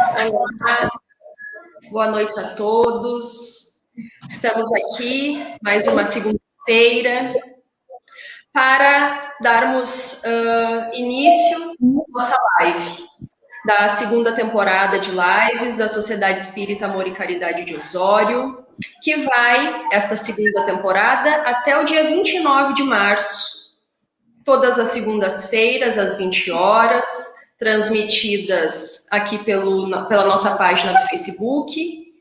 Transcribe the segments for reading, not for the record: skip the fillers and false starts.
Olá, boa noite a todos. Estamos aqui mais uma segunda-feira para darmos início à nossa live da segunda temporada de lives da Sociedade Espírita Amor e Caridade de Osório, que vai, esta segunda temporada, até o dia 29 de março, todas as segundas-feiras, às 20 horas, transmitidas aqui pela nossa página do Facebook.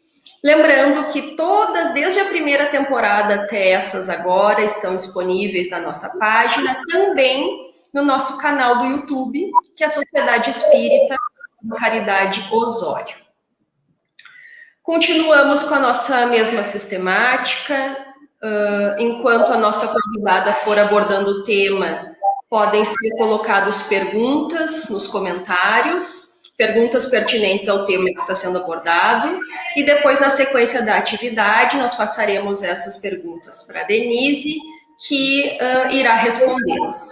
Lembrando que todas, desde a primeira temporada até essas agora, estão disponíveis na nossa página, também no nosso canal do YouTube, que é a Sociedade Espírita Caridade Osório. Continuamos com a nossa mesma sistemática. Enquanto a nossa convidada for abordando o tema, podem ser colocadas perguntas nos comentários, perguntas pertinentes ao tema que está sendo abordado, e depois, na sequência da atividade, nós passaremos essas perguntas para a Denise, que irá respondê-las.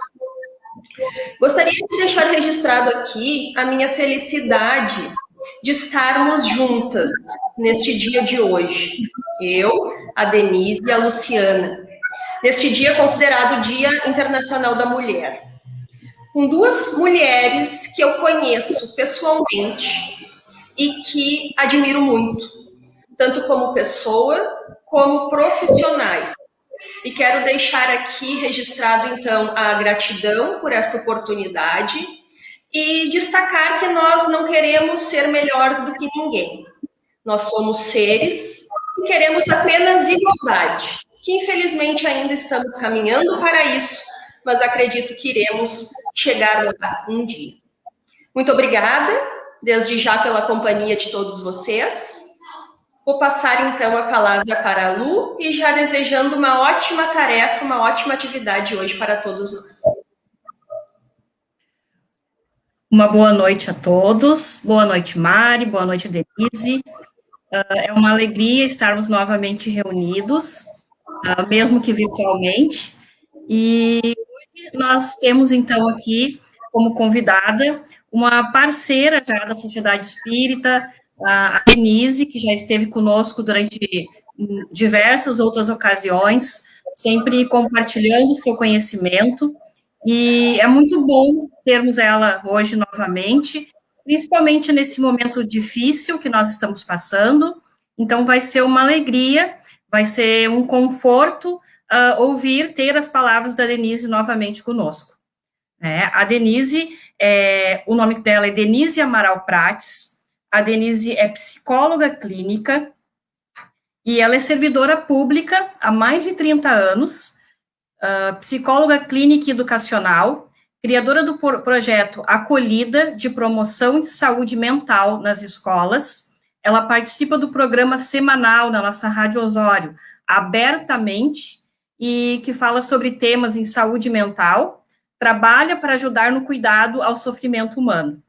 Gostaria de deixar registrado aqui a minha felicidade de estarmos juntas neste dia de hoje. Eu, a Denise e a Luciana. Neste dia considerado Dia Internacional da Mulher. Com duas mulheres que eu conheço pessoalmente e que admiro muito, tanto como pessoa, como profissionais. E quero deixar aqui registrado, então, a gratidão por esta oportunidade e destacar que nós não queremos ser melhores do que ninguém. Nós somos seres e queremos apenas igualdade, que infelizmente ainda estamos caminhando para isso, mas acredito que iremos chegar lá um dia. Muito obrigada, desde já, pela companhia de todos vocês. Vou passar, então, a palavra para a Lu e já desejando uma ótima tarefa, uma ótima atividade hoje para todos nós. Uma boa noite a todos. Boa noite, Mari. Boa noite, Denise. É uma alegria estarmos novamente reunidos, mesmo que virtualmente. E hoje nós temos, então, aqui, como convidada, uma parceira já da Sociedade Espírita, a Denise, que já esteve conosco durante diversas outras ocasiões, sempre compartilhando o seu conhecimento, e é muito bom termos ela hoje novamente, principalmente nesse momento difícil que nós estamos passando. Então vai ser uma alegria, vai ser um conforto ter as palavras da Denise novamente conosco. A Denise, o nome dela é Denise Amaral Prates. A Denise é psicóloga clínica e ela é servidora pública há mais de 30 anos, psicóloga clínica e educacional, criadora do projeto Acolhida de Promoção de Saúde Mental nas Escolas. Ela participa do programa semanal na nossa Rádio Osório, Abertamente, e que fala sobre temas em saúde mental, trabalha para ajudar no cuidado ao sofrimento humano.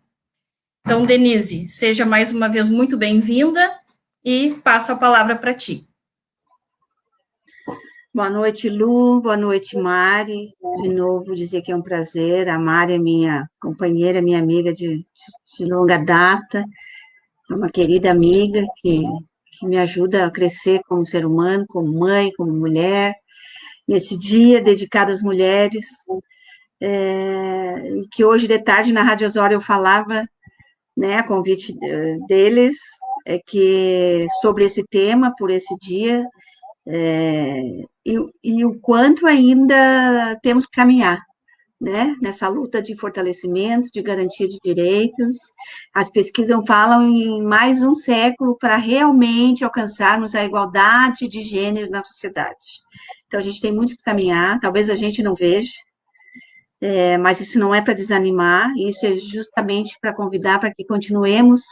Então, Denise, seja mais uma vez muito bem-vinda e passo a palavra para ti. Boa noite, Lu, boa noite, Mari. De novo, dizer que é um prazer. A Mari é minha companheira, minha amiga de longa data, é uma querida amiga que me ajuda a crescer como ser humano, como mãe, como mulher. Nesse dia dedicado às mulheres, e que hoje de tarde na Rádio Osório eu falava, né, a convite deles, que sobre esse tema, por esse dia, e o quanto ainda temos que caminhar, né, nessa luta de fortalecimento, de garantia de direitos. As pesquisas falam em mais um século para realmente alcançarmos a igualdade de gênero na sociedade. Então, a gente tem muito que caminhar, talvez a gente não veja, mas isso não é para desanimar, isso é justamente para convidar para que continuemos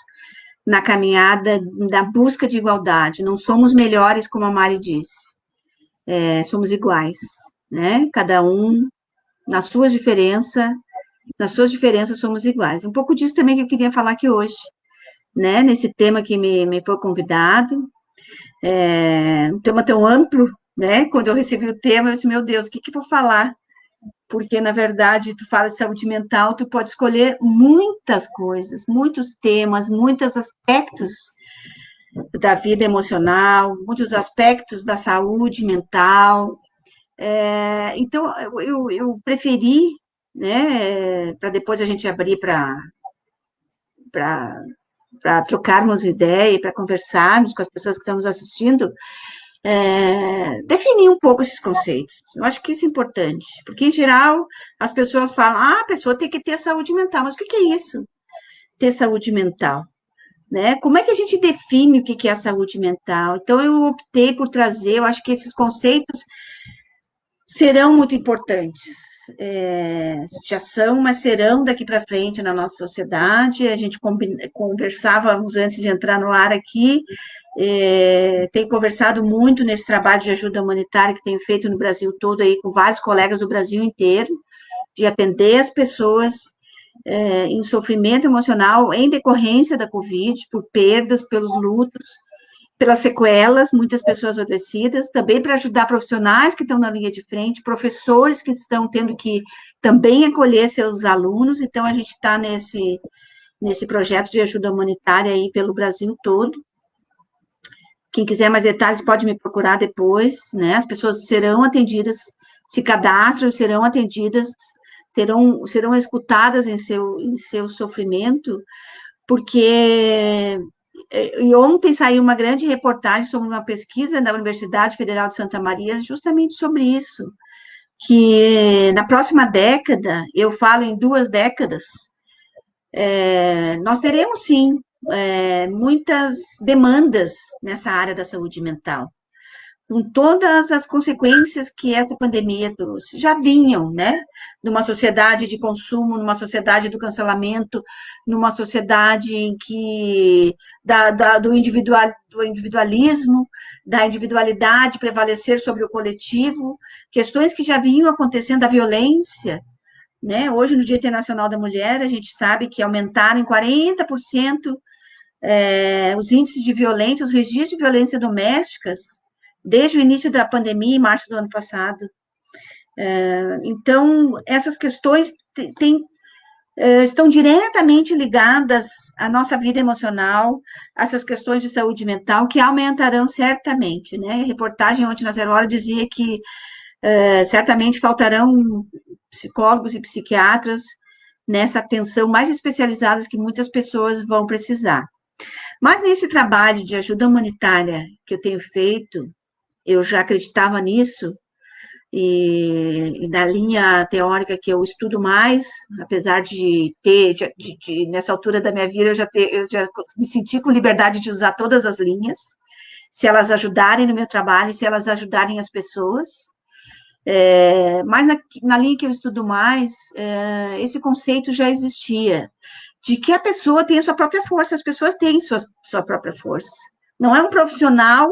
na caminhada da busca de igualdade. Não somos melhores, como a Mari disse, somos iguais, né? Cada um nas suas diferenças somos iguais. Um pouco disso também que eu queria falar aqui hoje, né? Nesse tema que me foi convidado, um tema tão amplo, né? Quando eu recebi o tema, eu disse, meu Deus, o que eu vou falar porque, na verdade, tu fala de saúde mental, tu pode escolher muitas coisas, muitos temas, muitos aspectos da vida emocional, muitos aspectos da saúde mental. Então, eu preferi, né, para depois a gente abrir para trocarmos ideia, para conversarmos com as pessoas que estão nos assistindo, definir um pouco esses conceitos. Eu acho que isso é importante, porque, em geral, as pessoas falam, a pessoa tem que ter saúde mental, mas o que é isso? Ter saúde mental, né? Como é que a gente define o que é a saúde mental? Então, eu optei por trazer, eu acho que esses conceitos serão muito importantes. Já são, mas serão daqui para frente na nossa sociedade. A gente conversávamos antes de entrar no ar aqui, tem conversado muito nesse trabalho de ajuda humanitária que tenho feito no Brasil todo, aí, com vários colegas do Brasil inteiro, de atender as pessoas em sofrimento emocional em decorrência da Covid, por perdas, pelos lutos, pelas sequelas, muitas pessoas adoecidas, também para ajudar profissionais que estão na linha de frente, professores que estão tendo que também acolher seus alunos. Então, a gente está nesse projeto de ajuda humanitária aí pelo Brasil todo. Quem quiser mais detalhes pode me procurar depois, né? As pessoas serão atendidas, se cadastram, serão atendidas, serão escutadas em seu sofrimento, porque e ontem saiu uma grande reportagem sobre uma pesquisa da Universidade Federal de Santa Maria, justamente sobre isso, que na próxima década, eu falo em 2 décadas, nós teremos, sim, muitas demandas nessa área da saúde mental, com todas as consequências que essa pandemia trouxe. Já vinham, né? Numa sociedade de consumo, numa sociedade do cancelamento, numa sociedade em que do individualismo, da individualidade prevalecer sobre o coletivo, questões que já vinham acontecendo, a violência, né? Hoje, no Dia Internacional da Mulher, a gente sabe que aumentaram em 40% os índices de violência, os registros de violência domésticas, desde o início da pandemia, em março do ano passado. Então, essas questões estão diretamente ligadas à nossa vida emocional, essas questões de saúde mental, que aumentarão certamente, né? A reportagem ontem na Zero Hora dizia que certamente faltarão psicólogos e psiquiatras nessa atenção mais especializadas que muitas pessoas vão precisar. Mas nesse trabalho de ajuda humanitária que eu tenho feito, eu já acreditava nisso, e na linha teórica que eu estudo mais, apesar de ter, nessa altura da minha vida, eu já me senti com liberdade de usar todas as linhas, se elas ajudarem no meu trabalho, se elas ajudarem as pessoas. Mas na linha que eu estudo mais, esse conceito já existia, de que a pessoa tem a sua própria força, as pessoas têm sua própria força. Não é um profissional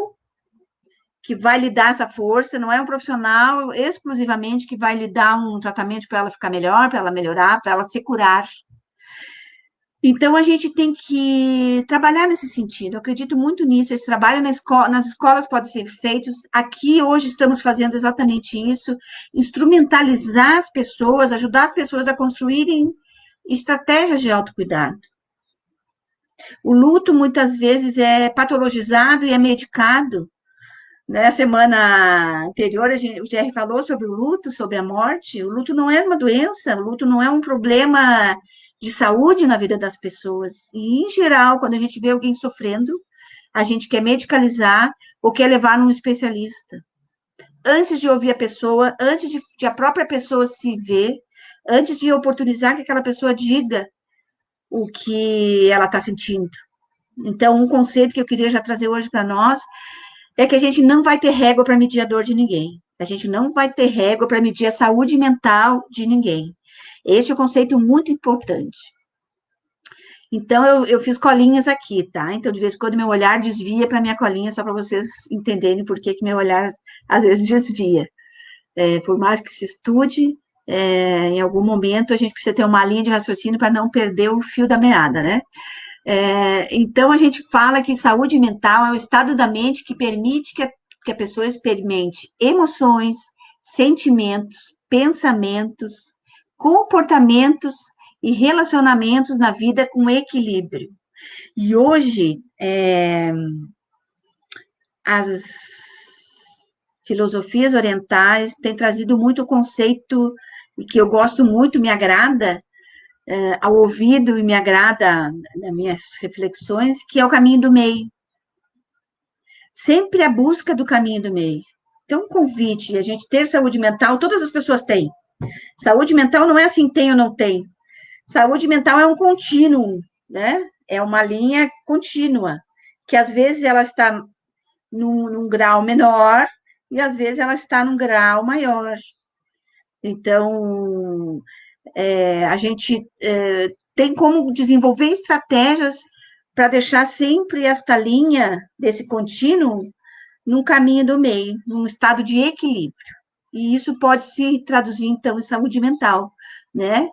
que vai lhe dar essa força, não é um profissional exclusivamente que vai lhe dar um tratamento para ela ficar melhor, para ela melhorar, para ela se curar. Então, a gente tem que trabalhar nesse sentido, eu acredito muito nisso, esse trabalho nas escolas pode ser feito, aqui hoje estamos fazendo exatamente isso, instrumentalizar as pessoas, ajudar as pessoas a construírem estratégias de autocuidado. O luto, muitas vezes, é patologizado e é medicado. Na semana anterior, o Jerry falou sobre o luto, sobre a morte. O luto não é uma doença, o luto não é um problema de saúde na vida das pessoas. E, em geral, quando a gente vê alguém sofrendo, a gente quer medicalizar ou quer levar num especialista. Antes de ouvir a pessoa, antes de a própria pessoa se ver, antes de oportunizar que aquela pessoa diga o que ela está sentindo. Então, um conceito que eu queria já trazer hoje para nós é que a gente não vai ter régua para medir a dor de ninguém. A gente não vai ter régua para medir a saúde mental de ninguém. Esse é um conceito muito importante. Então, eu fiz colinhas aqui, tá? Então, de vez em quando, meu olhar desvia para minha colinha, só para vocês entenderem por que meu olhar, às vezes, desvia. Por mais que se estude, em algum momento, a gente precisa ter uma linha de raciocínio para não perder o fio da meada, né? Então, a gente fala que saúde mental é o estado da mente que permite que a pessoa experimente emoções, sentimentos, pensamentos, comportamentos e relacionamentos na vida com equilíbrio. E hoje, as filosofias orientais têm trazido muito o conceito, e que eu gosto muito, me agrada, ao ouvido e me agrada nas minhas reflexões, que é o caminho do meio. Sempre a busca do caminho do meio. Então, um convite, a gente ter saúde mental, todas as pessoas têm. Saúde mental não é assim, tem ou não tem. Saúde mental é um contínuo, né? É uma linha contínua, que às vezes ela está num grau menor e às vezes ela está num grau maior. Então, a gente tem como desenvolver estratégias para deixar sempre esta linha desse contínuo num caminho do meio, num estado de equilíbrio. E isso pode se traduzir, então, em saúde mental, né?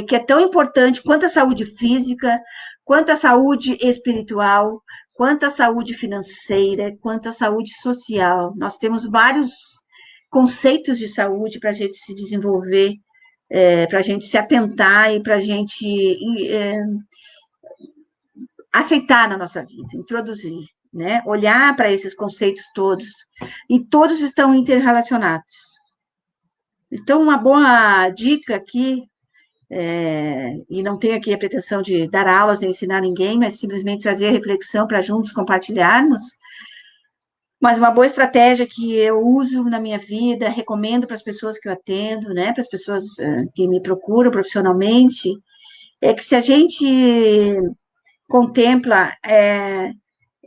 Que é tão importante quanto a saúde física, quanto a saúde espiritual, quanto a saúde financeira, quanto a saúde social. Nós temos vários conceitos de saúde para a gente se desenvolver, para a gente se atentar e para a gente aceitar na nossa vida, introduzir, né? Olhar para esses conceitos todos, e todos estão interrelacionados. Então, uma boa dica aqui, e não tenho aqui a pretensão de dar aulas, nem ensinar ninguém, mas simplesmente trazer a reflexão para juntos compartilharmos, mas uma boa estratégia que eu uso na minha vida, recomendo para as pessoas que eu atendo, né, para as pessoas que me procuram profissionalmente, é que se a gente contempla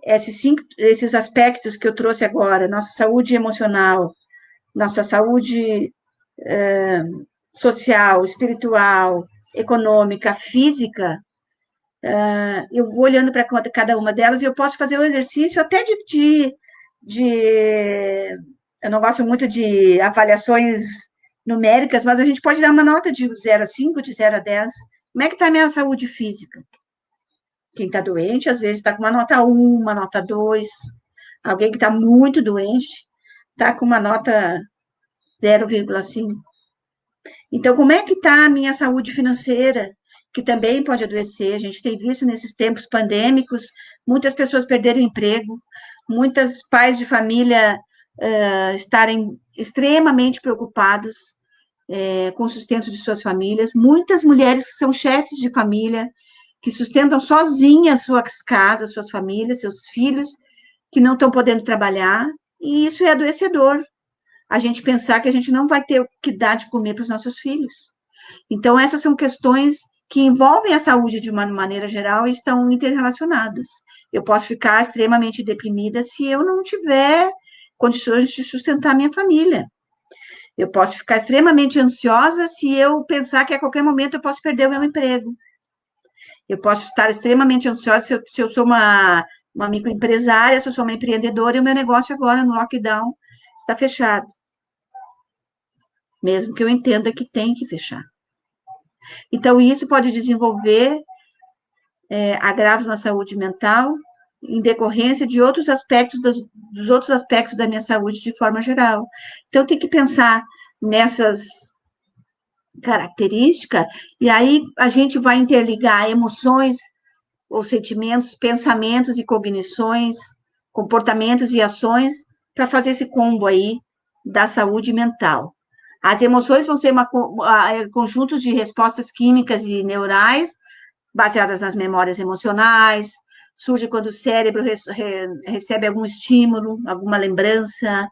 esses aspectos que eu trouxe agora, nossa saúde emocional, nossa saúde social, espiritual, econômica, física, eu vou olhando para cada uma delas e eu posso fazer um exercício até eu não gosto muito de avaliações numéricas, mas a gente pode dar uma nota de 0 a 5, de 0 a 10. Como é que está a minha saúde física? Quem está doente, às vezes, está com uma nota 1, uma nota 2. Alguém que está muito doente está com uma nota 0,5. Então, como é que está a minha saúde financeira, que também pode adoecer? A gente tem visto nesses tempos pandêmicos, muitas pessoas perderam emprego, muitos pais de família estarem extremamente preocupados com o sustento de suas famílias, muitas mulheres que são chefes de família, que sustentam sozinhas suas casas, suas famílias, seus filhos, que não estão podendo trabalhar, e isso é adoecedor. A gente pensar que a gente não vai ter o que dar de comer para os nossos filhos. Então, essas são questões que envolvem a saúde de uma maneira geral e estão interrelacionadas. Eu posso ficar extremamente deprimida se eu não tiver condições de sustentar minha família. Eu posso ficar extremamente ansiosa se eu pensar que a qualquer momento eu posso perder o meu emprego. Eu posso estar extremamente ansiosa se eu sou uma microempresária, se eu sou uma empreendedora e o meu negócio agora no lockdown está fechado. Mesmo que eu entenda que tem que fechar. Então, isso pode desenvolver agravos na saúde mental em decorrência de outros aspectos, dos outros aspectos da minha saúde de forma geral. Então, tem que pensar nessas características, e aí a gente vai interligar emoções ou sentimentos, pensamentos e cognições, comportamentos e ações, para fazer esse combo aí da saúde mental. As emoções vão ser conjuntos de respostas químicas e neurais, baseadas nas memórias emocionais, surge quando o cérebro recebe algum estímulo, alguma lembrança,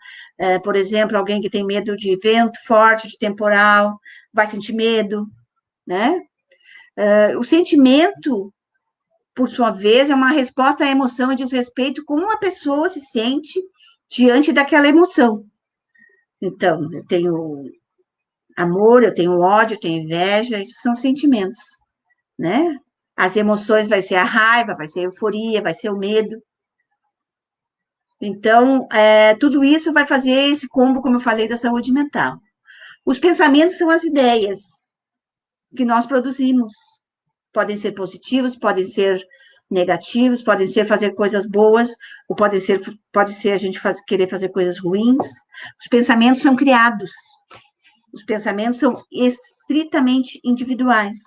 por exemplo, alguém que tem medo de vento forte, de temporal, vai sentir medo, né? O sentimento, por sua vez, é uma resposta à emoção e diz respeito como uma pessoa se sente diante daquela emoção. Então, eu tenho amor, eu tenho ódio, eu tenho inveja, isso são sentimentos, né? As emoções vai ser a raiva, vai ser a euforia, vai ser o medo. Então, tudo isso vai fazer esse combo, como eu falei, da saúde mental. Os pensamentos são as ideias que nós produzimos. Podem ser positivos, podem ser negativos, podem ser fazer coisas boas, ou pode ser a gente querer fazer coisas ruins. Os pensamentos são criados. Os pensamentos são estritamente individuais.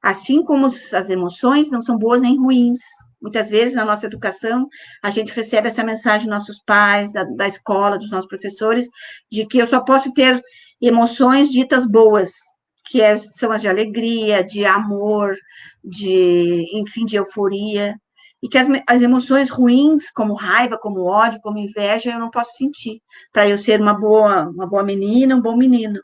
Assim como as emoções não são boas nem ruins. Muitas vezes, na nossa educação, a gente recebe essa mensagem dos nossos pais, da escola, dos nossos professores, de que eu só posso ter emoções ditas boas, que são as de alegria, de amor, enfim, de euforia, e que as emoções ruins, como raiva, como ódio, como inveja, eu não posso sentir, para eu ser uma boa menina, um bom menino.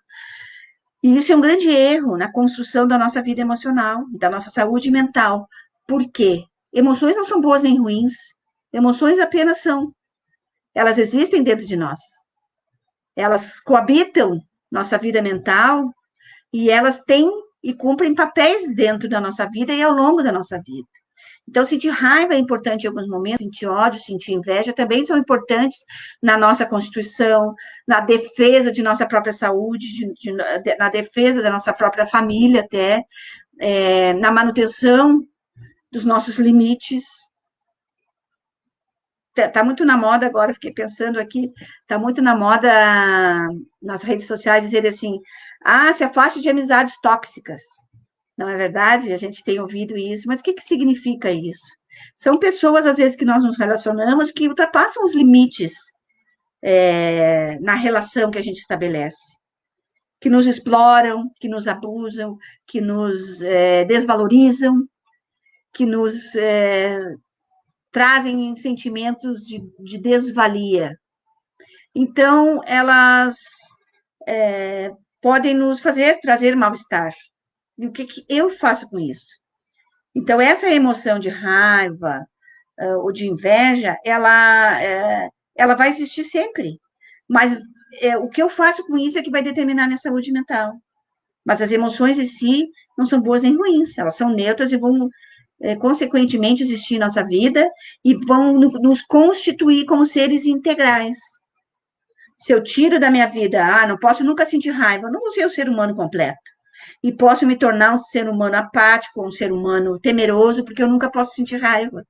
E isso é um grande erro na construção da nossa vida emocional, da nossa saúde mental. Por quê? Emoções não são boas nem ruins. Emoções apenas são. Elas existem dentro de nós. Elas coabitam nossa vida mental e elas têm e cumprem papéis dentro da nossa vida e ao longo da nossa vida. Então, sentir raiva é importante em alguns momentos, sentir ódio, sentir inveja também são importantes na nossa constituição, na defesa de nossa própria saúde, na defesa da nossa própria família até, na manutenção dos nossos limites. Está muito na moda agora, fiquei pensando aqui, está muito na moda nas redes sociais dizer assim, se afaste de amizades tóxicas. Não é verdade? A gente tem ouvido isso, mas o que significa isso? São pessoas, às vezes, que nós nos relacionamos que ultrapassam os limites na relação que a gente estabelece, que nos exploram, que nos abusam, que nos desvalorizam, que nos trazem sentimentos de desvalia. Então, elas podem nos trazer mal-estar. E o que eu faço com isso? Então, essa emoção de raiva ou de inveja, ela vai existir sempre. Mas o que eu faço com isso é que vai determinar a minha saúde mental. Mas as emoções em si não são boas nem ruins, elas são neutras e vão, consequentemente, existir em nossa vida e vão nos constituir como seres integrais. Se eu tiro da minha vida, não posso nunca sentir raiva, eu não vou ser um ser humano completo. E posso me tornar um ser humano apático, um ser humano temeroso, porque eu nunca posso sentir raiva.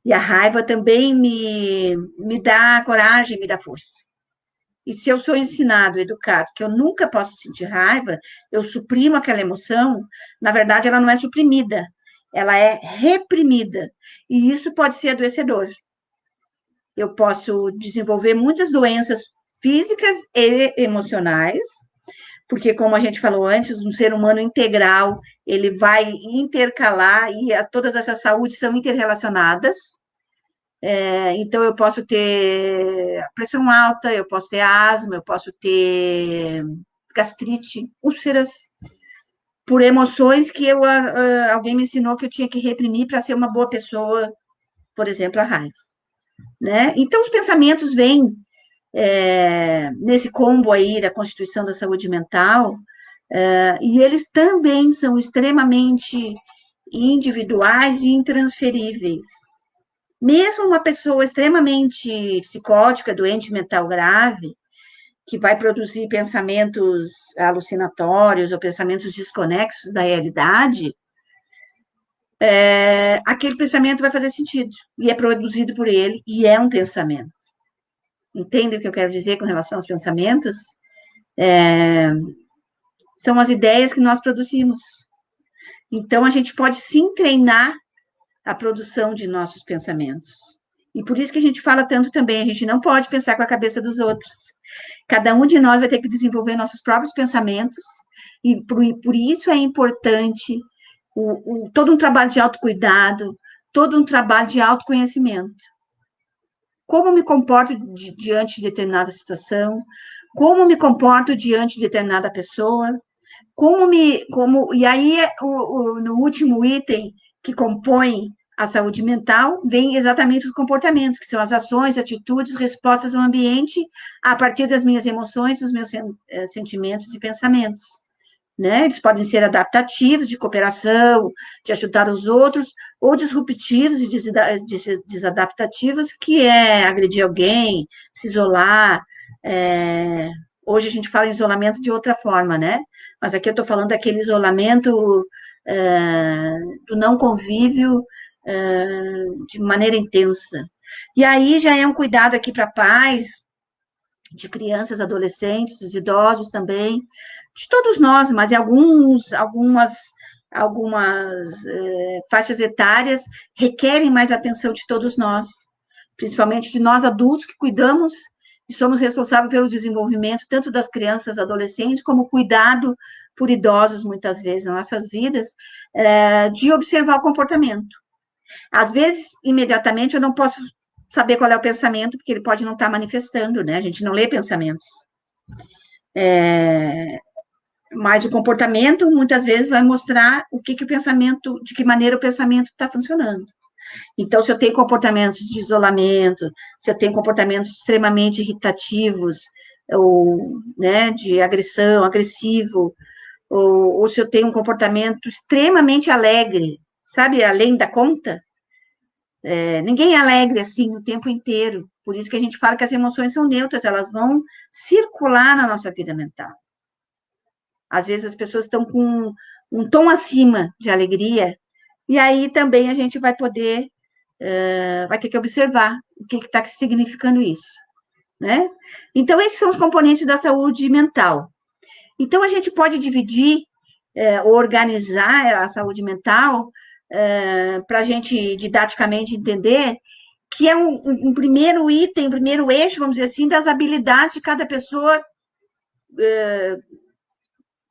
E a raiva também me dá coragem, me dá força. E se eu sou ensinado, educado, que eu nunca posso sentir raiva, eu suprimo aquela emoção, na verdade, ela não é suprimida, ela é reprimida. E isso pode ser adoecedor. Eu posso desenvolver muitas doenças físicas e emocionais, porque, como a gente falou antes, um ser humano integral, ele vai intercalar, e todas essas saúdes são interrelacionadas. Então, eu posso ter pressão alta, eu posso ter asma, eu posso ter gastrite, úlceras, por emoções que alguém me ensinou que eu tinha que reprimir para ser uma boa pessoa, por exemplo, a raiva. Né? Então, os pensamentos vêm nesse combo aí da constituição da saúde mental, e eles também são extremamente individuais e intransferíveis. Mesmo uma pessoa extremamente psicótica, doente mental grave, que vai produzir pensamentos alucinatórios ou pensamentos desconexos da realidade, aquele pensamento vai fazer sentido, e é produzido por ele, e é um pensamento. Entende o que eu quero dizer com relação aos pensamentos? São as ideias que nós produzimos. Então, a gente pode sim treinar a produção de nossos pensamentos. E por isso que a gente fala tanto também, a gente não pode pensar com a cabeça dos outros. Cada um de nós vai ter que desenvolver nossos próprios pensamentos, e por isso é importante todo um trabalho de autocuidado, todo um trabalho de autoconhecimento. Como me comporto diante de determinada situação, como me comporto diante de determinada pessoa, e aí, no último item que compõe a saúde mental, vem exatamente os comportamentos, que são as ações, atitudes, respostas ao ambiente, a partir das minhas emoções, dos meus sentimentos e pensamentos. Né? Eles podem ser adaptativos, de cooperação, de ajudar os outros, ou disruptivos e desadaptativos, que é agredir alguém, se isolar. Hoje a gente fala em isolamento de outra forma, né? Mas aqui eu estou falando daquele isolamento do não convívio de maneira intensa. E aí já é um cuidado aqui para pais, de crianças, adolescentes, dos idosos também, de todos nós, mas em algumas faixas etárias requerem mais atenção de todos nós, principalmente de nós adultos que cuidamos e somos responsáveis pelo desenvolvimento tanto das crianças, adolescentes, como cuidado por idosos, muitas vezes, nas nossas vidas, de observar o comportamento. Às vezes, imediatamente, eu não posso saber qual é o pensamento, porque ele pode não estar manifestando, né? A gente não lê pensamentos. Mas o comportamento, muitas vezes, vai mostrar o pensamento, de que maneira o pensamento está funcionando. Então, se eu tenho comportamentos de isolamento, se eu tenho comportamentos extremamente irritativos, ou, né, de agressivo, ou se eu tenho um comportamento extremamente alegre, sabe, além da conta, ninguém é alegre assim o tempo inteiro, por isso que a gente fala que as emoções são neutras, elas vão circular na nossa vida mental. Às vezes as pessoas estão com um tom acima de alegria, e aí também a gente vai poder, vai ter que observar o que está significando isso, né? Então, esses são os componentes da saúde mental. Então, a gente pode dividir, organizar a saúde mental, para a gente didaticamente entender que é um primeiro item, um primeiro eixo, vamos dizer assim, das habilidades de cada pessoa,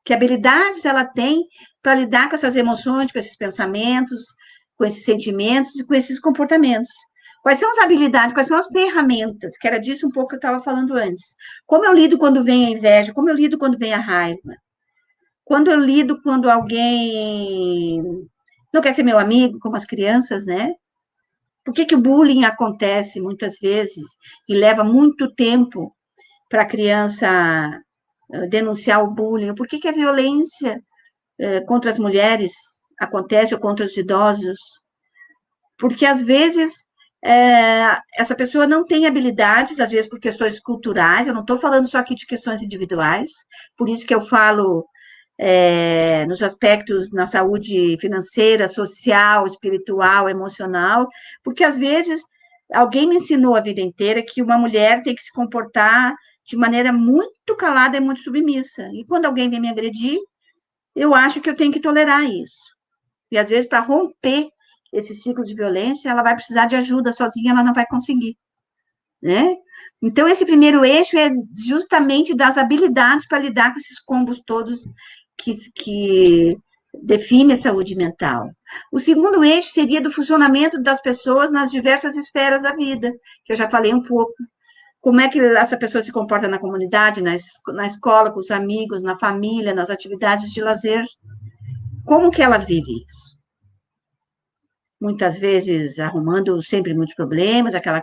que habilidades ela tem para lidar com essas emoções, com esses pensamentos, com esses sentimentos e com esses comportamentos. Quais são as habilidades, quais são as ferramentas, que era disso um pouco que eu estava falando antes. Como eu lido quando vem a inveja, como eu lido quando vem a raiva, quando eu lido quando alguém não quer ser meu amigo, como as crianças, né? Por que o bullying acontece muitas vezes e leva muito tempo para a criança denunciar o bullying? Por que a violência contra as mulheres acontece ou contra os idosos? Porque, às vezes, essa pessoa não tem habilidades, às vezes por questões culturais, eu não estou falando só aqui de questões individuais, por isso que eu falo nos aspectos na saúde financeira, social, espiritual, emocional, porque às vezes alguém me ensinou a vida inteira que uma mulher tem que se comportar de maneira muito calada e muito submissa. E quando alguém vem me agredir, eu acho que eu tenho que tolerar isso. E às vezes, para romper esse ciclo de violência, ela vai precisar de ajuda, sozinha ela não vai conseguir, né? Então, esse primeiro eixo é justamente das habilidades para lidar com esses combos todos que define a saúde mental. O segundo eixo seria do funcionamento das pessoas nas diversas esferas da vida, que eu já falei um pouco. Como é que essa pessoa se comporta na comunidade, na escola, com os amigos, na família, nas atividades de lazer. Como que ela vive isso? Muitas vezes arrumando sempre muitos problemas, aquela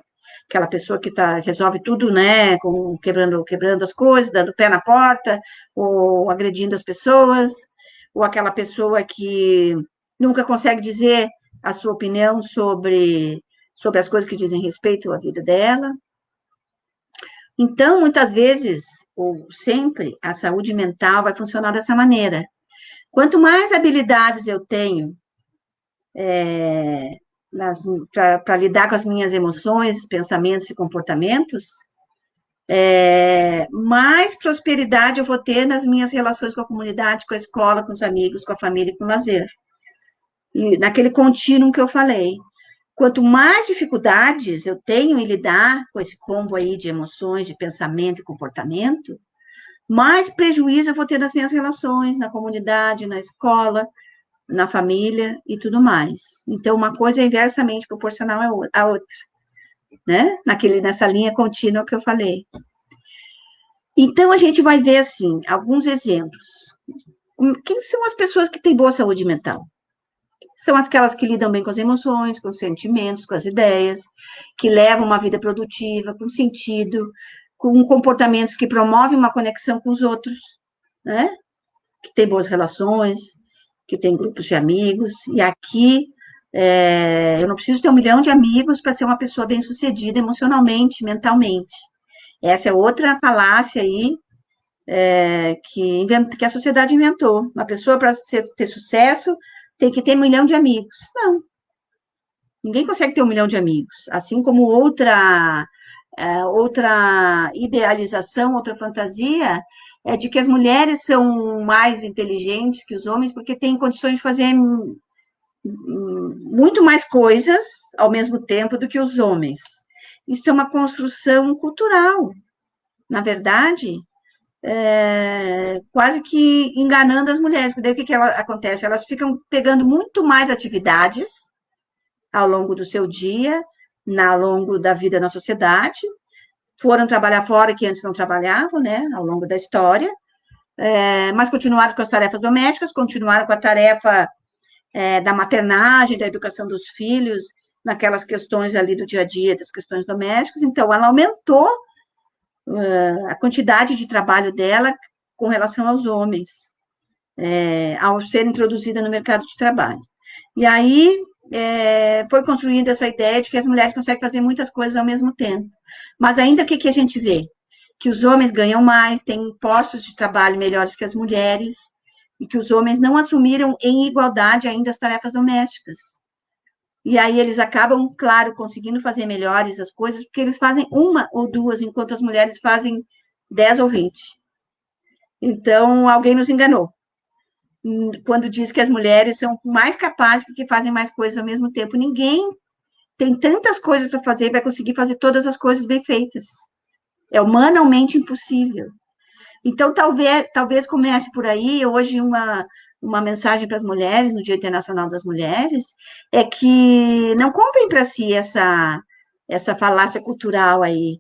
pessoa que resolve tudo, né, quebrando as coisas, dando pé na porta, ou agredindo as pessoas, ou aquela pessoa que nunca consegue dizer a sua opinião sobre as coisas que dizem respeito à vida dela. Então, muitas vezes, ou sempre, a saúde mental vai funcionar dessa maneira. Quanto mais habilidades eu tenho para lidar com as minhas emoções, pensamentos e comportamentos, mais prosperidade eu vou ter nas minhas relações com a comunidade, com a escola, com os amigos, com a família e com o lazer. E naquele contínuo que eu falei. Quanto mais dificuldades eu tenho em lidar com esse combo aí de emoções, de pensamento e comportamento, mais prejuízo eu vou ter nas minhas relações, na comunidade, na escola, na família e tudo mais. Então, uma coisa é inversamente proporcional à outra, né? Nessa linha contínua que eu falei. Então, a gente vai ver, assim, alguns exemplos. Quem são as pessoas que têm boa saúde mental? São aquelas que lidam bem com as emoções, com os sentimentos, com as ideias, que levam uma vida produtiva, com sentido, com comportamentos que promovem uma conexão com os outros, né? Que tem boas relações, que tem grupos de amigos, e aqui eu não preciso ter 1 milhão de amigos para ser uma pessoa bem-sucedida emocionalmente, mentalmente. Essa é outra falácia aí que a sociedade inventou. Uma pessoa, para ter sucesso, tem que ter 1 milhão de amigos. Não. Ninguém consegue ter 1 milhão de amigos. Assim como outra outra idealização, outra fantasia, é de que as mulheres são mais inteligentes que os homens, porque têm condições de fazer muito mais coisas ao mesmo tempo do que os homens. Isso é uma construção cultural, na verdade, quase que enganando as mulheres, porque daí o que acontece? Elas ficam pegando muito mais atividades ao longo do seu dia, ao longo da vida na sociedade, foram trabalhar fora que antes não trabalhavam, né, ao longo da história, mas continuaram com as tarefas domésticas, continuaram com a tarefa da maternagem, da educação dos filhos, naquelas questões ali do dia a dia, das questões domésticas. Então, ela aumentou a quantidade de trabalho dela com relação aos homens, ao ser introduzida no mercado de trabalho. E aí foi construída essa ideia de que as mulheres conseguem fazer muitas coisas ao mesmo tempo. Mas ainda o que a gente vê? Que os homens ganham mais, têm postos de trabalho melhores que as mulheres, e que os homens não assumiram em igualdade ainda as tarefas domésticas. E aí eles acabam, claro, conseguindo fazer melhores as coisas, porque eles fazem uma ou duas, enquanto as mulheres fazem 10 ou 20. Então, alguém nos enganou quando diz que as mulheres são mais capazes porque fazem mais coisas ao mesmo tempo. Ninguém tem tantas coisas para fazer e vai conseguir fazer todas as coisas bem feitas. É humanamente impossível. Então, talvez comece por aí, hoje, uma mensagem para as mulheres, no Dia Internacional das Mulheres, é que não comprem para si essa falácia cultural aí.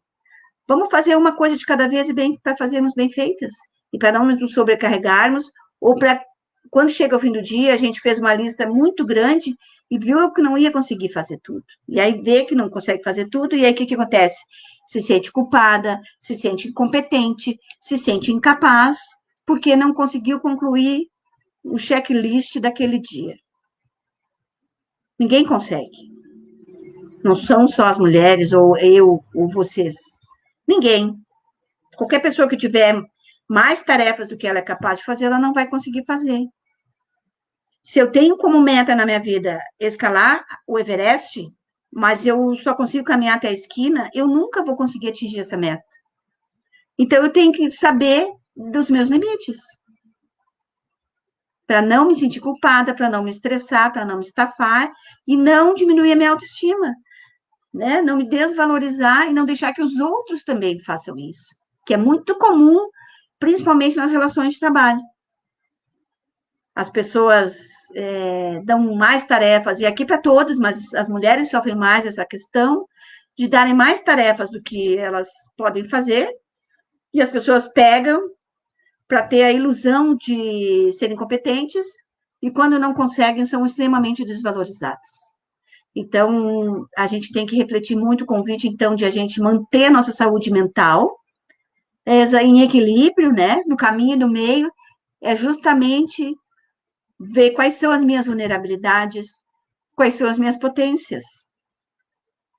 Vamos fazer uma coisa de cada vez para fazermos bem feitas, e para não nos sobrecarregarmos, ou para, quando chega o fim do dia, a gente fez uma lista muito grande e viu que não ia conseguir fazer tudo. E aí vê que não consegue fazer tudo, e aí o que acontece? Se sente culpada, se sente incompetente, se sente incapaz, porque não conseguiu concluir o checklist daquele dia. Ninguém consegue. Não são só as mulheres, ou eu, ou vocês. Ninguém. Qualquer pessoa que tiver mais tarefas do que ela é capaz de fazer, ela não vai conseguir fazer. Se eu tenho como meta na minha vida escalar o Everest, mas eu só consigo caminhar até a esquina, eu nunca vou conseguir atingir essa meta. Então, eu tenho que saber dos meus limites, para não me sentir culpada, para não me estressar, para não me estafar, e não diminuir a minha autoestima, né? Não me desvalorizar e não deixar que os outros também façam isso, que é muito comum, principalmente nas relações de trabalho. As pessoas dão mais tarefas, e aqui para todos, mas as mulheres sofrem mais essa questão de darem mais tarefas do que elas podem fazer, e as pessoas pegam para ter a ilusão de serem competentes, e quando não conseguem, são extremamente desvalorizadas. Então, a gente tem que refletir muito o convite, então, de a gente manter a nossa saúde mental em equilíbrio, né, no caminho do meio, é justamente ver quais são as minhas vulnerabilidades, quais são as minhas potências.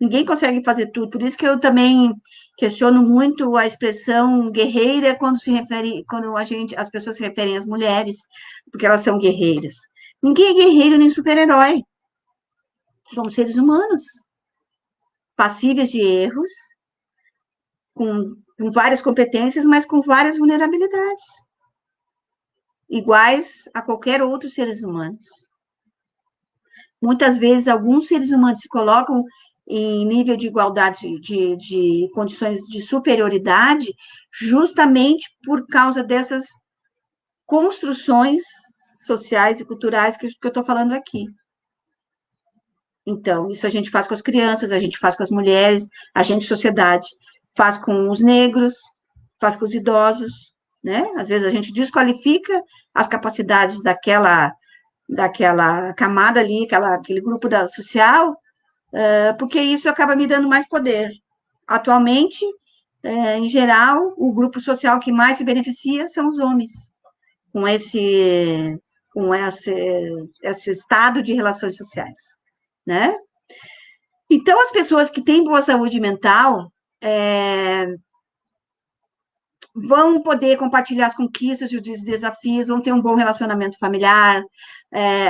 Ninguém consegue fazer tudo, por isso que eu também questiono muito a expressão guerreira quando as pessoas se referem às mulheres, porque elas são guerreiras. Ninguém é guerreiro nem super-herói. Somos seres humanos, passíveis de erros, com várias competências, mas com várias vulnerabilidades, iguais a qualquer outro seres humanos. Muitas vezes, alguns seres humanos se colocam em nível de igualdade, de condições de superioridade, justamente por causa dessas construções sociais e culturais que eu estou falando aqui. Então, isso a gente faz com as crianças, a gente faz com as mulheres, a gente, sociedade, faz com os negros, faz com os idosos, né? Às vezes a gente desqualifica as capacidades daquela camada ali, aquele grupo social, porque isso acaba me dando mais poder. Atualmente, em geral, o grupo social que mais se beneficia são os homens, com esse estado de relações sociais, né? Então, as pessoas que têm boa saúde mental vão poder compartilhar as conquistas e os desafios, vão ter um bom relacionamento familiar,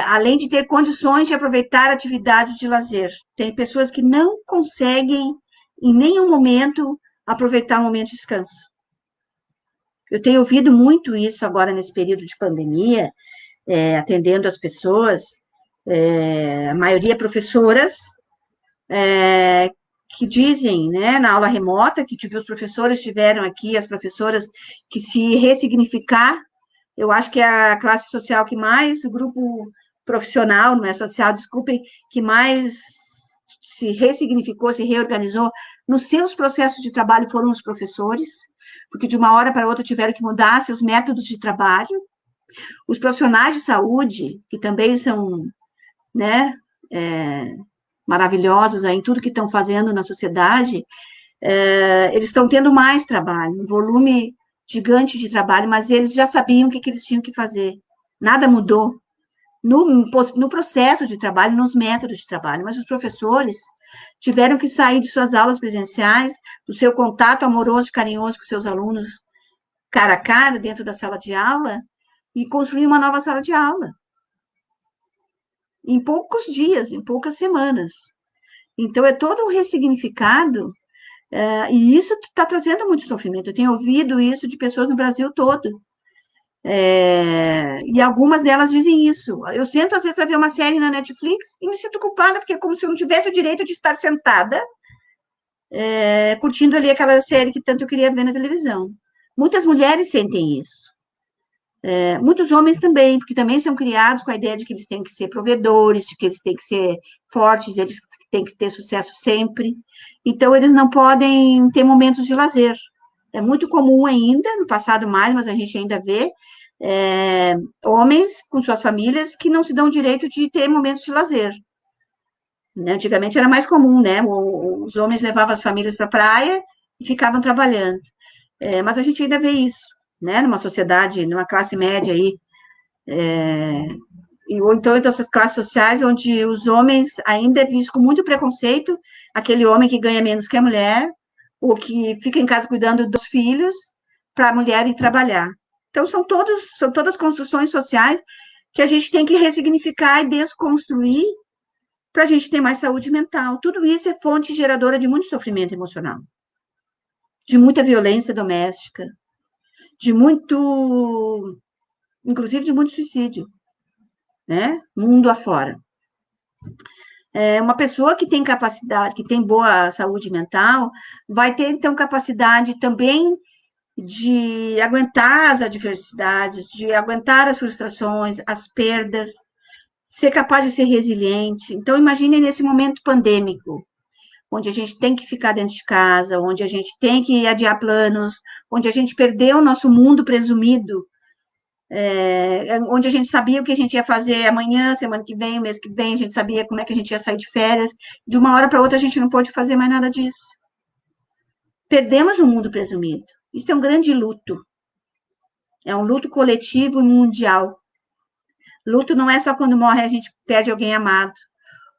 além de ter condições de aproveitar atividades de lazer. Tem pessoas que não conseguem em nenhum momento aproveitar um momento de descanso. Eu tenho ouvido muito isso agora nesse período de pandemia, atendendo as pessoas, a maioria professoras, que dizem, né, na aula remota, que os professores tiveram aqui, as professoras que se ressignificar, eu acho que é a classe social que mais, o grupo profissional, não é social, desculpem, que mais se ressignificou, se reorganizou nos seus processos de trabalho foram os professores, porque de uma hora para outra tiveram que mudar seus métodos de trabalho. Os profissionais de saúde, que também são, né, maravilhosos aí em tudo que estão fazendo na sociedade, eles estão tendo mais trabalho, um volume gigante de trabalho, mas eles já sabiam o que eles tinham que fazer. Nada mudou no processo de trabalho, nos métodos de trabalho, mas os professores tiveram que sair de suas aulas presenciais, do seu contato amoroso e carinhoso com seus alunos, cara a cara, dentro da sala de aula, e construir uma nova sala de aula. Em poucos dias, em poucas semanas. Então, é todo um ressignificado, e isso está trazendo muito sofrimento. Eu tenho ouvido isso de pessoas no Brasil todo. E algumas delas dizem isso. Eu sento, às vezes, para ver uma série na Netflix e me sinto culpada, porque é como se eu não tivesse o direito de estar sentada, curtindo ali aquela série que tanto eu queria ver na televisão. Muitas mulheres sentem isso. Muitos homens também, porque também são criados com a ideia de que eles têm que ser provedores, de que eles têm que ser fortes, eles têm que ter sucesso sempre. Então, eles não podem ter momentos de lazer. É muito comum ainda, no passado mais, mas a gente ainda vê homens com suas famílias que não se dão o direito de ter momentos de lazer. Antigamente era mais comum, né? Os homens levavam as famílias para a praia e ficavam trabalhando. Mas a gente ainda vê isso, né? Numa sociedade, numa classe média aí, ou então dessas classes sociais onde os homens ainda é visto com muito preconceito, aquele homem que ganha menos que a mulher, ou que fica em casa cuidando dos filhos, para a mulher ir trabalhar. Então, são todas construções sociais que a gente tem que ressignificar e desconstruir para a gente ter mais saúde mental. Tudo isso é fonte geradora de muito sofrimento emocional, de muita violência doméstica, inclusive de muito suicídio, né? Mundo afora. Uma pessoa que tem capacidade, que tem boa saúde mental, vai ter, então, capacidade também de aguentar as adversidades, de aguentar as frustrações, as perdas, ser capaz de ser resiliente. Então, imagine nesse momento pandêmico, onde a gente tem que ficar dentro de casa, onde a gente tem que adiar planos, onde a gente perdeu o nosso mundo presumido, onde a gente sabia o que a gente ia fazer amanhã, semana que vem, mês que vem, a gente sabia como é que a gente ia sair de férias, de uma hora para outra a gente não pôde fazer mais nada disso. Perdemos o mundo presumido. Isso é um grande luto. É um luto coletivo e mundial. Luto não é só quando morre a gente perde alguém amado.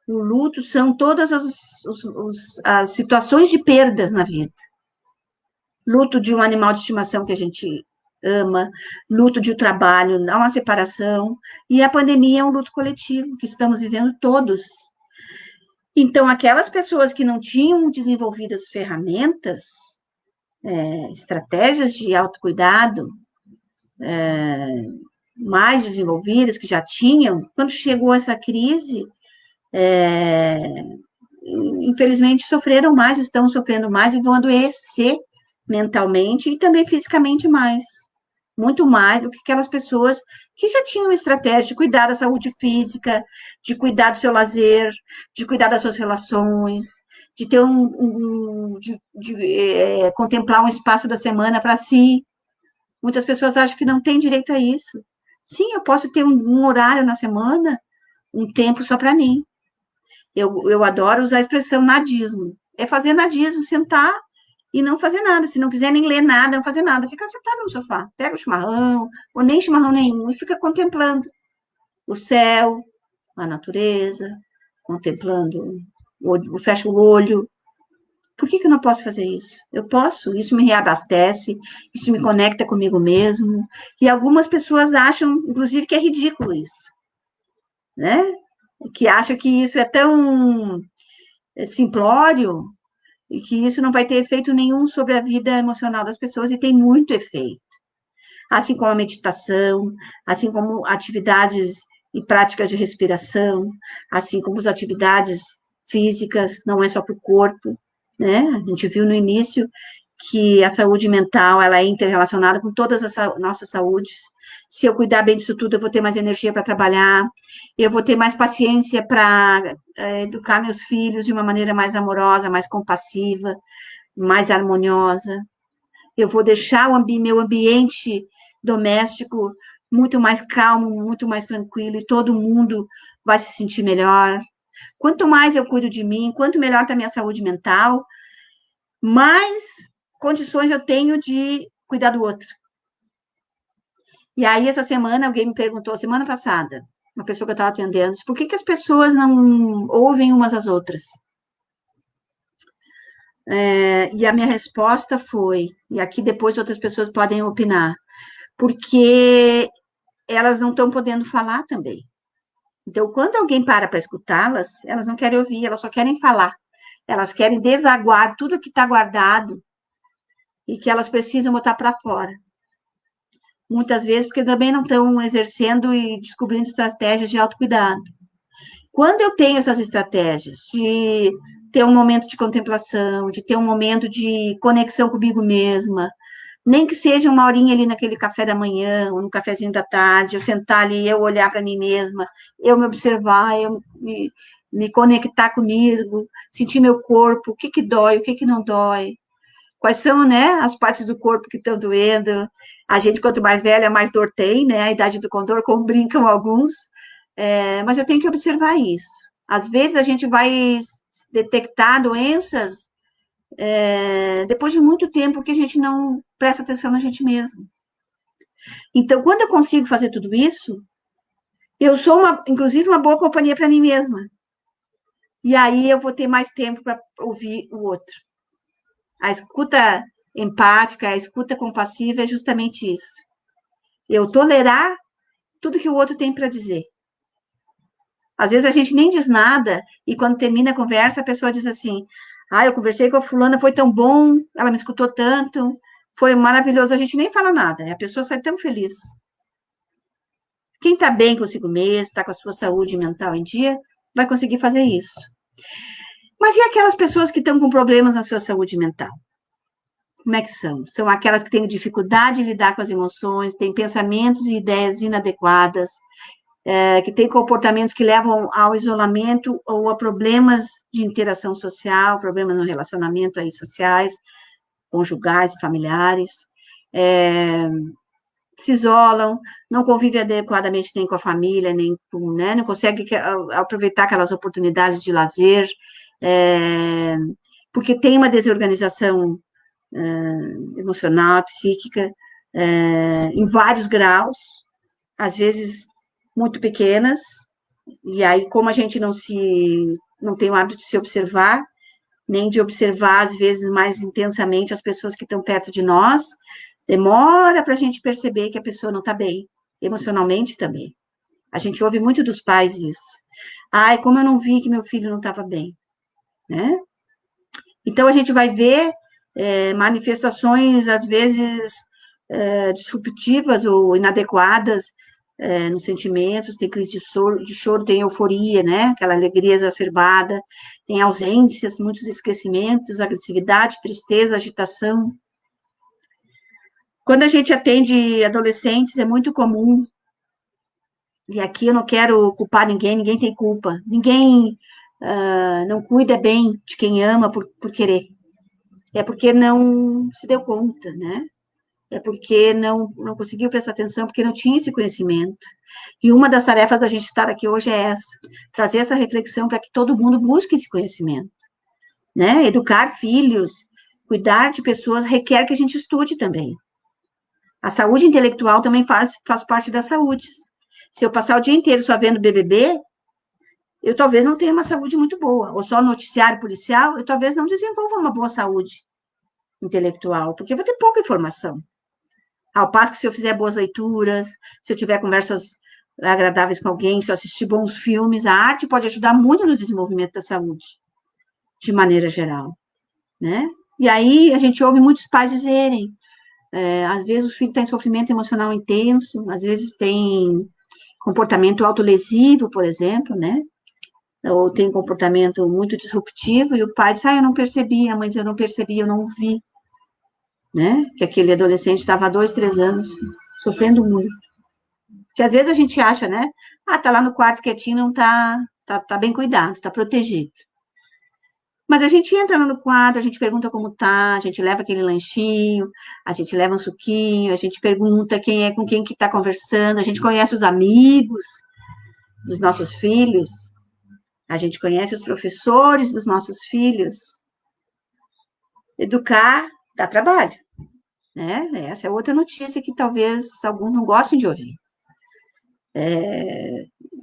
O luto são todas as situações de perdas na vida. Luto de um animal de estimação que a gente ama, luto de um trabalho, uma separação, e a pandemia é um luto coletivo que estamos vivendo todos. Então, aquelas pessoas que não tinham desenvolvidas ferramentas, estratégias de autocuidado, mais desenvolvidas, que já tinham, quando chegou essa crise, infelizmente sofreram mais, estão sofrendo mais e vão adoecer mentalmente e também fisicamente mais. Muito mais do que aquelas pessoas que já tinham estratégia de cuidar da saúde física, de cuidar do seu lazer, de cuidar das suas relações, de ter contemplar um espaço da semana para si. Muitas pessoas acham que não tem direito a isso. Sim, eu posso ter um horário na semana, um tempo só para mim. Eu adoro usar a expressão nadismo. É fazer nadismo, sentar e não fazer nada. Se não quiser nem ler nada, não fazer nada. Fica sentado no sofá. Pega o chimarrão, ou nem chimarrão nenhum, e fica contemplando o céu, a natureza, contemplando, fecha o olho. Por que eu não posso fazer isso? Eu posso, isso me reabastece, isso me conecta comigo mesmo. E algumas pessoas acham, inclusive, que é ridículo isso, né? Que acham que isso é tão simplório, e que isso não vai ter efeito nenhum sobre a vida emocional das pessoas, e tem muito efeito. Assim como a meditação, assim como atividades e práticas de respiração, assim como as atividades físicas, não é só para o corpo, né? A gente viu no início que a saúde mental, ela é interrelacionada com todas as nossas saúdes. Se eu cuidar bem disso tudo, eu vou ter mais energia para trabalhar, eu vou ter mais paciência para educar meus filhos de uma maneira mais amorosa, mais compassiva, mais harmoniosa. Eu vou deixar meu ambiente doméstico muito mais calmo, muito mais tranquilo, e todo mundo vai se sentir melhor. Quanto mais eu cuido de mim, quanto melhor está a minha saúde mental, mais condições eu tenho de cuidar do outro. E aí, essa semana, alguém me perguntou, semana passada, uma pessoa que eu estava atendendo, por que as pessoas não ouvem umas às outras? E a minha resposta foi, e aqui depois outras pessoas podem opinar, porque elas não estão podendo falar também. Então, quando alguém para escutá-las, elas não querem ouvir, elas só querem falar. Elas querem desaguar tudo que está guardado e que elas precisam botar para fora. Muitas vezes, porque também não estão exercendo e descobrindo estratégias de autocuidado. Quando eu tenho essas estratégias de ter um momento de contemplação, de ter um momento de conexão comigo mesma, nem que seja uma horinha ali naquele café da manhã, ou no cafezinho da tarde, eu sentar ali, eu olhar para mim mesma, eu me observar, eu me conectar comigo, sentir meu corpo, o que dói, o que não dói, quais são, né, as partes do corpo que estão doendo. A gente, quanto mais velha, mais dor tem, né, a idade do condor, como brincam alguns, mas eu tenho que observar isso. Às vezes a gente vai detectar doenças depois de muito tempo que a gente não presta atenção na gente mesmo. Então, quando eu consigo fazer tudo isso, eu sou, inclusive, uma boa companhia para mim mesma. E aí eu vou ter mais tempo para ouvir o outro. A escuta empática, a escuta compassiva é justamente isso. Eu tolerar tudo que o outro tem para dizer. Às vezes a gente nem diz nada, e quando termina a conversa, a pessoa diz assim, eu conversei com a fulana, foi tão bom, ela me escutou tanto, foi maravilhoso, a gente nem fala nada, a pessoa sai tão feliz. Quem está bem consigo mesmo, está com a sua saúde mental em dia, vai conseguir fazer isso. Mas e aquelas pessoas que estão com problemas na sua saúde mental? Como é que são? São aquelas que têm dificuldade de lidar com as emoções, têm pensamentos e ideias inadequadas, que têm comportamentos que levam ao isolamento ou a problemas de interação social, problemas no relacionamento aí sociais, conjugais, familiares, se isolam, não convivem adequadamente nem com a família, nem com, né, não conseguem aproveitar aquelas oportunidades de lazer, porque tem uma desorganização emocional, psíquica, em vários graus, às vezes muito pequenas, e aí, como a gente não tem o hábito de se observar, nem de observar, às vezes, mais intensamente as pessoas que estão perto de nós, demora para a gente perceber que a pessoa não está bem, emocionalmente também. A gente ouve muito dos pais isso. Como eu não vi que meu filho não estava bem, né? Então, a gente vai ver manifestações, às vezes, disruptivas ou inadequadas nos sentimentos, tem crise de choro, tem euforia, né? Aquela alegria exacerbada, tem ausências, muitos esquecimentos, agressividade, tristeza, agitação. Quando a gente atende adolescentes, é muito comum, e aqui eu não quero culpar ninguém, ninguém tem culpa, ninguém não cuida bem de quem ama por querer. É porque não se deu conta, né? É porque não conseguiu prestar atenção, porque não tinha esse conhecimento. E uma das tarefas da gente estar aqui hoje é essa, trazer essa reflexão para que todo mundo busque esse conhecimento, né? Educar filhos, cuidar de pessoas requer que a gente estude também. A saúde intelectual também faz parte da saúde. Se eu passar o dia inteiro só vendo BBB, eu talvez não tenha uma saúde muito boa, ou só noticiário policial, eu talvez não desenvolva uma boa saúde intelectual, porque eu vou ter pouca informação. Ao passo que se eu fizer boas leituras, se eu tiver conversas agradáveis com alguém, se eu assistir bons filmes, a arte pode ajudar muito no desenvolvimento da saúde, de maneira geral. né? E aí a gente ouve muitos pais dizerem, às vezes o filho está em sofrimento emocional intenso, às vezes tem comportamento autolesivo, por exemplo, né? Ou tem comportamento muito disruptivo, e o pai diz, eu não percebi, a mãe diz, eu não percebi, eu não vi, né? Que aquele adolescente estava há 2, 3 anos sofrendo muito. Porque às vezes a gente acha, né? Tá lá no quarto quietinho, não tá bem cuidado, tá protegido. Mas a gente entra no quarto, a gente pergunta como tá, a gente leva aquele lanchinho, a gente leva um suquinho, a gente pergunta com quem que tá conversando, a gente conhece os amigos dos nossos filhos, a gente conhece os professores dos nossos filhos. Educar dá trabalho, né? Essa é outra notícia que talvez alguns não gostem de ouvir.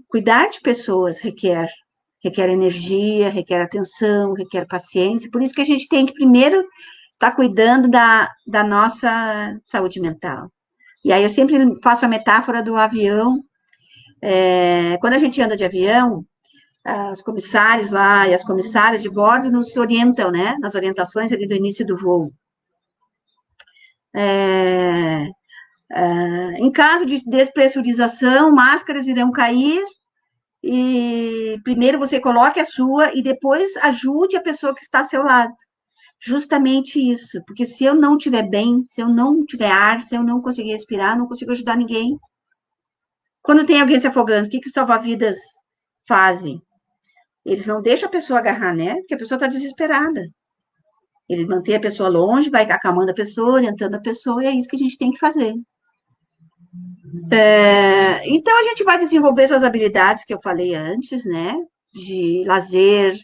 Cuidar de pessoas requer energia, requer atenção, requer paciência. Por isso que a gente tem que primeiro estar cuidando da nossa saúde mental. E aí eu sempre faço a metáfora do avião. Quando a gente anda de avião, os comissários lá e as comissárias de bordo nos orientam, né? Nas orientações ali do início do voo. Em caso de despressurização, máscaras irão cair, e primeiro você coloque a sua e depois ajude a pessoa que está ao seu lado. Justamente isso, porque se eu não estiver bem, se eu não tiver ar, se eu não conseguir respirar, não consigo ajudar ninguém. Quando tem alguém se afogando, o que os salva-vidas fazem? Eles não deixam a pessoa agarrar, né? Porque a pessoa está desesperada. Eles mantêm a pessoa longe, vai acalmando a pessoa, orientando a pessoa, e é isso que a gente tem que fazer. Então, a gente vai desenvolver essas habilidades que eu falei antes, né? De lazer,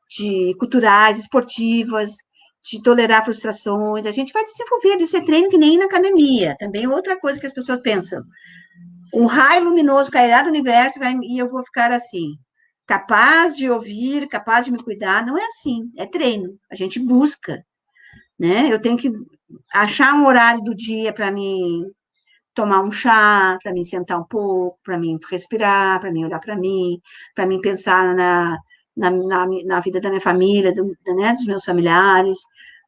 de culturais, esportivas, de tolerar frustrações. A gente vai desenvolver, de ser treino que nem na academia. Também outra coisa que as pessoas pensam. Um raio luminoso cairá do universo e eu vou ficar assim, capaz de ouvir, capaz de me cuidar. Não é assim, é treino. A gente busca, né? Eu tenho que achar um horário do dia para me tomar um chá, para mim sentar um pouco, para mim respirar, para mim olhar para mim pensar na vida da minha família, né, dos meus familiares.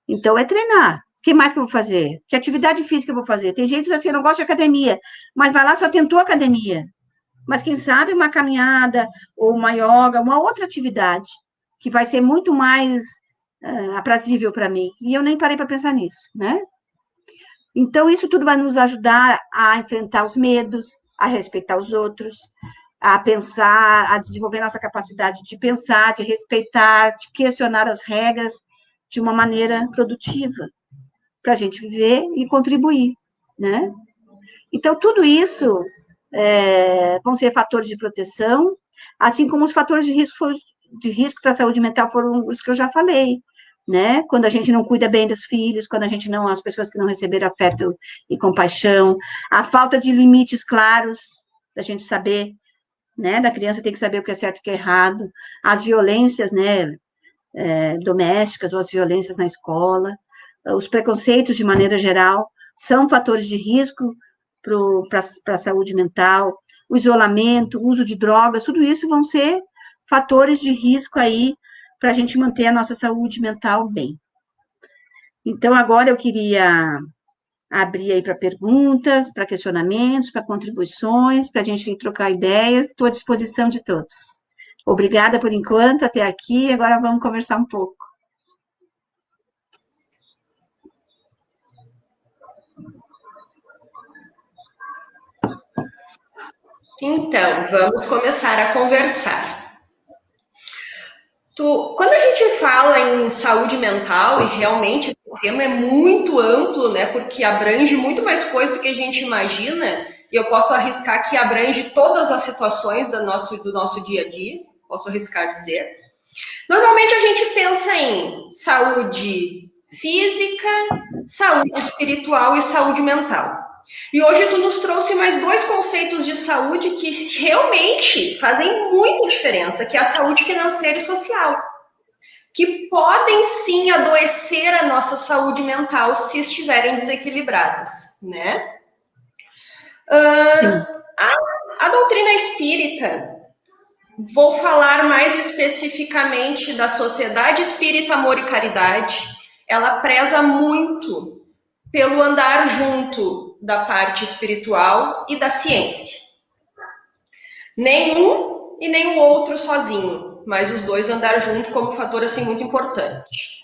Então, é treinar. O que mais que eu vou fazer? Que atividade física eu vou fazer? Tem gente que diz assim, eu não gosto de academia, mas vai lá, só tentou academia. Mas quem sabe uma caminhada, ou uma yoga, uma outra atividade, que vai ser muito mais aprazível para mim. E eu nem parei para pensar nisso, né? Então, isso tudo vai nos ajudar a enfrentar os medos, a respeitar os outros, a pensar, a desenvolver nossa capacidade de pensar, de respeitar, de questionar as regras de uma maneira produtiva, para a gente viver e contribuir, né? Então, tudo isso vão ser fatores de proteção, assim como os fatores de risco para a saúde mental foram os que eu já falei, né? Quando a gente não cuida bem dos filhos, quando a gente não, as pessoas que não receberam afeto e compaixão, a falta de limites claros, da gente saber, né? Da criança tem que saber o que é certo e o que é errado, as violências, né? Domésticas ou as violências na escola, os preconceitos de maneira geral, são fatores de risco para a saúde mental, o isolamento, o uso de drogas, tudo isso vão ser fatores de risco aí para a gente manter a nossa saúde mental bem. Então, agora eu queria abrir aí para perguntas, para questionamentos, para contribuições, para a gente vir trocar ideias. Estou à disposição de todos. Obrigada por enquanto, até aqui. Agora vamos conversar um pouco. Então, vamos começar a conversar. Quando a gente fala em saúde mental, e realmente o tema é muito amplo, né? Porque abrange muito mais coisa do que a gente imagina, e eu posso arriscar que abrange todas as situações do nosso dia a dia, posso arriscar dizer. Normalmente a gente pensa em saúde física, saúde espiritual e saúde mental. E hoje tu nos trouxe mais 2 conceitos de saúde que realmente fazem muita diferença, que é a saúde financeira e social, que podem sim adoecer a nossa saúde mental se estiverem desequilibradas, né? A doutrina espírita, vou falar mais especificamente da Sociedade Espírita Amor e Caridade, ela preza muito pelo andar junto da parte espiritual e da ciência. Nem um e nem o outro sozinho, mas os dois andar junto como fator assim muito importante.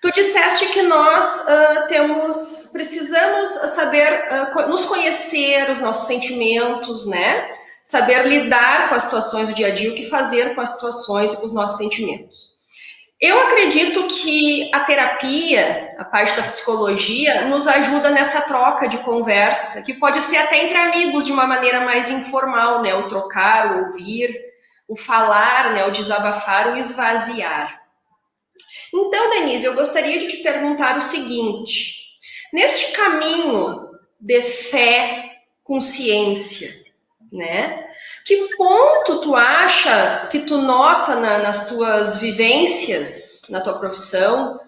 Tu disseste que nós precisamos saber nos conhecer, os nossos sentimentos, né? Saber lidar com as situações do dia a dia, o que fazer com as situações e com os nossos sentimentos. Eu acredito que a terapia, a parte da psicologia, nos ajuda nessa troca de conversa, que pode ser até entre amigos de uma maneira mais informal, né? O trocar, o ouvir, o falar, né? O desabafar, o esvaziar. Então, Denise, eu gostaria de te perguntar o seguinte: neste caminho de fé com ciência, né? Que ponto tu acha que tu nota nas tuas vivências, na tua profissão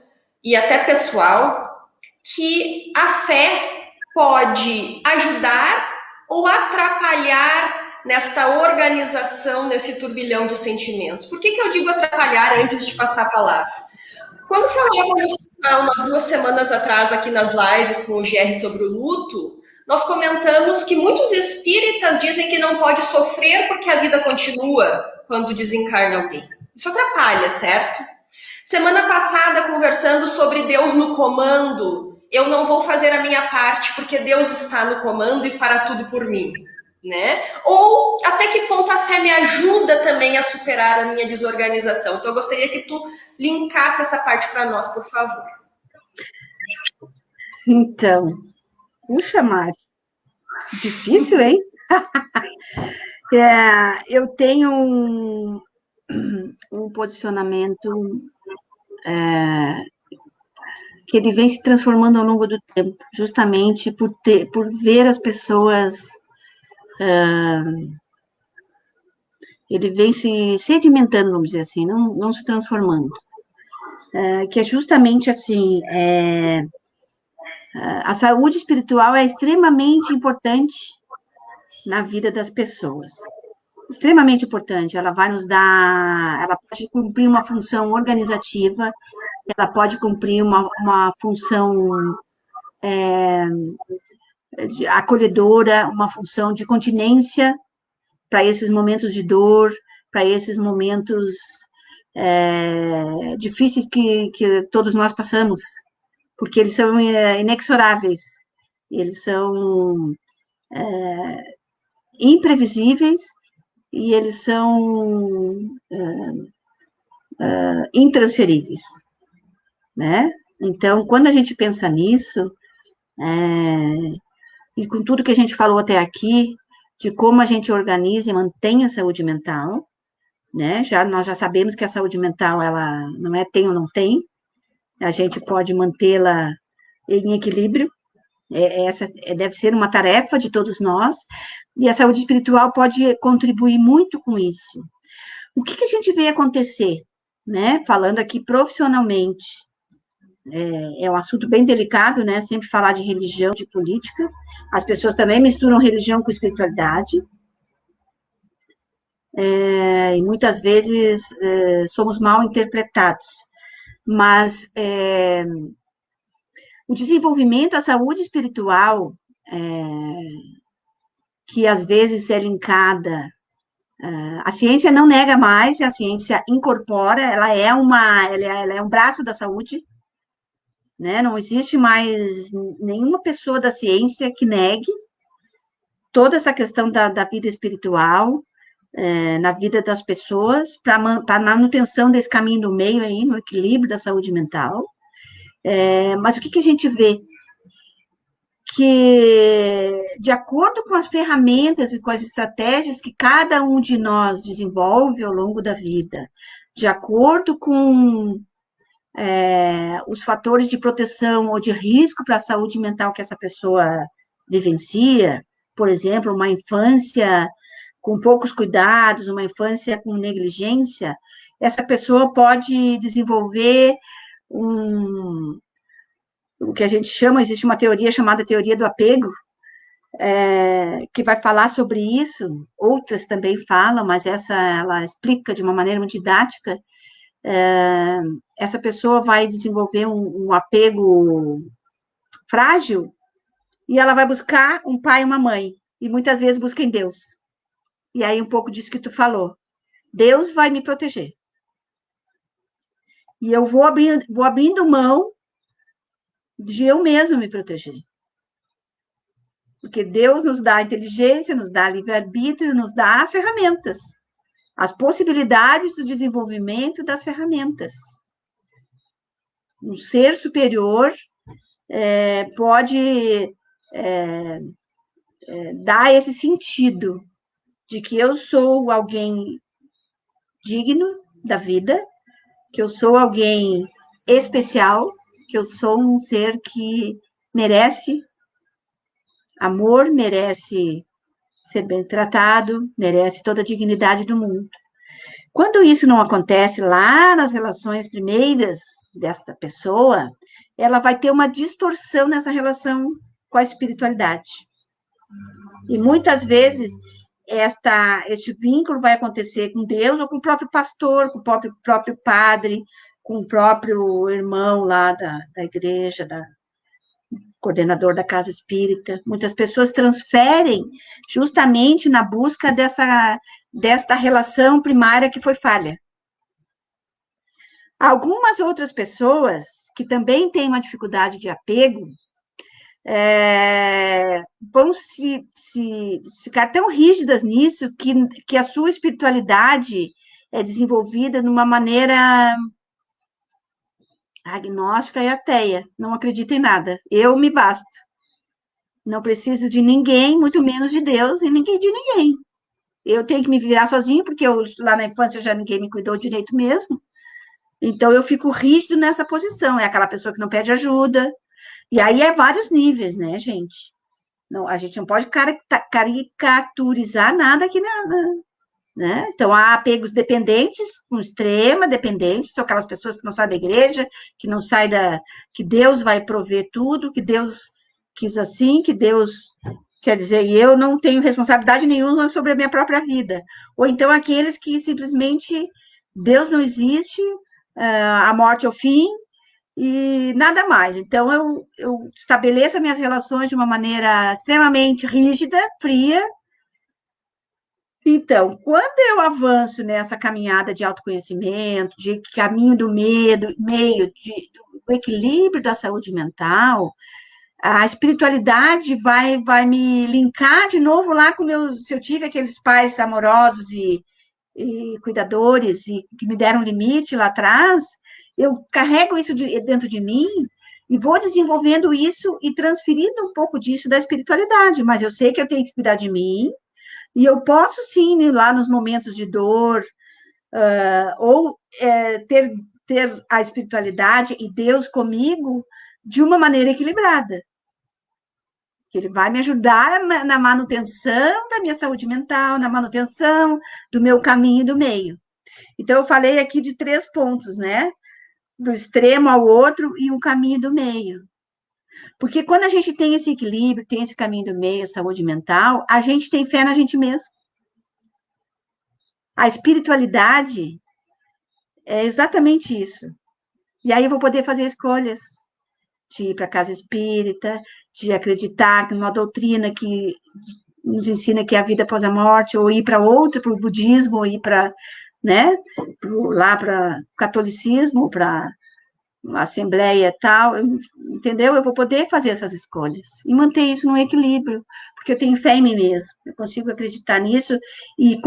e até pessoal, que a fé pode ajudar ou atrapalhar nesta organização, nesse turbilhão de sentimentos? Por que eu digo atrapalhar antes de passar a palavra? Quando falávamos umas 2 semanas atrás aqui nas lives com o GR sobre o luto, nós comentamos que muitos espíritas dizem que não pode sofrer porque a vida continua quando desencarna alguém. Isso atrapalha, certo? Semana passada, conversando sobre Deus no comando, eu não vou fazer a minha parte porque Deus está no comando e fará tudo por mim, né? Ou até que ponto a fé me ajuda também a superar a minha desorganização? Então eu gostaria que tu linkasse essa parte para nós, por favor. Então, puxa, Mari, difícil, hein? Eu tenho um posicionamento que ele vem se transformando ao longo do tempo, justamente por ver as pessoas, ele vem se sedimentando, vamos dizer assim, não se transformando, que é justamente assim, a saúde espiritual é extremamente importante na vida das pessoas, extremamente importante, ela vai nos dar, ela pode cumprir uma função organizativa, ela pode cumprir uma função acolhedora, uma função de continência para esses momentos de dor, para esses momentos difíceis que todos nós passamos, porque eles são inexoráveis, eles são imprevisíveis e eles são intransferíveis, né? Então, quando a gente pensa nisso, e com tudo que a gente falou até aqui, de como a gente organiza e mantém a saúde mental, né? Nós já sabemos que a saúde mental, ela não é tem ou não tem, a gente pode mantê-la em equilíbrio, essa deve ser uma tarefa de todos nós, e a saúde espiritual pode contribuir muito com isso. O que a gente vê acontecer, né? Falando aqui profissionalmente, é um assunto bem delicado, né? Sempre falar de religião, de política. As pessoas também misturam religião com espiritualidade. E muitas vezes somos mal interpretados. Mas o desenvolvimento, a saúde espiritual, que às vezes é linkada, a ciência não nega mais, a ciência incorpora, ela é um braço da saúde, né? Não existe mais nenhuma pessoa da ciência que negue toda essa questão da vida espiritual na vida das pessoas, para a manutenção desse caminho do meio aí, no equilíbrio da saúde mental. Mas o que a gente vê? Que, de acordo com as ferramentas e com as estratégias que cada um de nós desenvolve ao longo da vida, de acordo com os fatores de proteção ou de risco para a saúde mental que essa pessoa vivencia, por exemplo, uma infância com poucos cuidados, uma infância com negligência, essa pessoa pode desenvolver o que a gente chama, existe uma teoria chamada teoria do apego, que vai falar sobre isso, outras também falam, mas essa ela explica de uma maneira muito didática, essa pessoa vai desenvolver um apego frágil e ela vai buscar um pai e uma mãe, e muitas vezes busca em Deus. E aí um pouco disso que tu falou. Deus vai me proteger. E eu vou abrindo mão de eu mesmo me proteger. Porque Deus nos dá a inteligência, nos dá livre-arbítrio, nos dá as ferramentas, as possibilidades do desenvolvimento das ferramentas. Um ser superior pode dar esse sentido de que eu sou alguém digno da vida, que eu sou alguém especial, que eu sou um ser que merece amor, merece ser bem tratado, merece toda a dignidade do mundo. Quando isso não acontece lá nas relações primeiras desta pessoa, ela vai ter uma distorção nessa relação com a espiritualidade. E muitas vezes este vínculo vai acontecer com Deus ou com o próprio pastor, com o próprio padre, com o próprio irmão lá da igreja, coordenador da casa espírita. Muitas pessoas transferem justamente na busca desta relação primária que foi falha. Algumas outras pessoas que também têm uma dificuldade de apego vão se ficar tão rígidas nisso que a sua espiritualidade é desenvolvida de uma maneira agnóstica e ateia, não acredita em nada, eu me basto, não preciso de ninguém, muito menos de Deus e ninguém de ninguém, eu tenho que me virar sozinho, porque lá na infância já ninguém me cuidou direito mesmo, então eu fico rígido nessa posição, é aquela pessoa que não pede ajuda, e aí é vários níveis, né, gente? Não, a gente não pode caricaturizar nada aqui, né? Então, há apegos dependentes, com extrema dependência, são aquelas pessoas que não saem da igreja, que não saem que Deus vai prover tudo, que Deus quis assim, que Deus, quer dizer, eu não tenho responsabilidade nenhuma sobre a minha própria vida. Ou então aqueles que simplesmente Deus não existe, a morte é o fim, e nada mais. Então, eu estabeleço as minhas relações de uma maneira extremamente rígida, fria. Então, quando eu avanço nessa caminhada de autoconhecimento, de caminho do meio do equilíbrio da saúde mental, a espiritualidade vai me linkar de novo lá se eu tive aqueles pais amorosos e cuidadores e que me deram limite lá atrás, eu carrego isso dentro de mim e vou desenvolvendo isso e transferindo um pouco disso da espiritualidade, mas eu sei que eu tenho que cuidar de mim e eu posso sim ir lá nos momentos de dor ou ter a espiritualidade e Deus comigo de uma maneira equilibrada. Ele vai me ajudar na manutenção da minha saúde mental, na manutenção do meu caminho do meio. Então, eu falei aqui de 3 pontos, né? Do extremo ao outro e um caminho do meio. Porque quando a gente tem esse equilíbrio, tem esse caminho do meio, saúde mental, a gente tem fé na gente mesmo. A espiritualidade é exatamente isso. E aí eu vou poder fazer escolhas de ir para a casa espírita, de acreditar numa doutrina que nos ensina que a vida após a morte, ou ir para outra, para o budismo, ou ir para, né, lá para o catolicismo, para a assembleia e tal, entendeu? Eu vou poder fazer essas escolhas e manter isso no equilíbrio, porque eu tenho fé em mim mesmo, eu consigo acreditar nisso e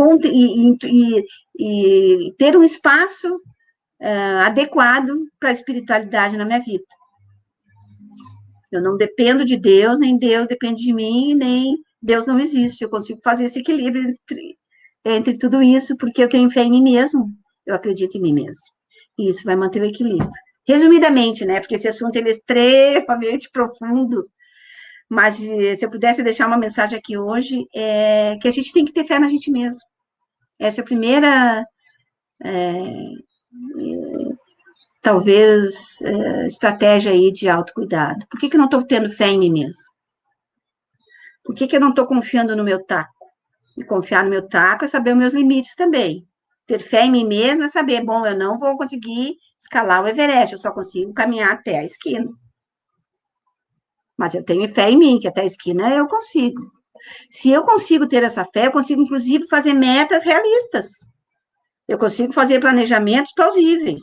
ter um espaço adequado para a espiritualidade na minha vida. Eu não dependo de Deus, nem Deus depende de mim, nem Deus não existe. Eu consigo fazer esse equilíbrio entre tudo isso, porque eu tenho fé em mim mesmo, eu acredito em mim mesmo. E isso vai manter o equilíbrio. Resumidamente, né? Porque esse assunto ele é extremamente profundo, mas se eu pudesse deixar uma mensagem aqui hoje, é que a gente tem que ter fé na gente mesmo. Essa é a primeira talvez, estratégia aí de autocuidado. Por que eu não estou tendo fé em mim mesmo? Por que eu não estou confiando no meu taco? E confiar no meu taco é saber os meus limites também. Ter fé em mim mesmo é saber, bom, eu não vou conseguir escalar o Everest, eu só consigo caminhar até a esquina. Mas eu tenho fé em mim, que até a esquina eu consigo. Se eu consigo ter essa fé, eu consigo, inclusive, fazer metas realistas. Eu consigo fazer planejamentos plausíveis.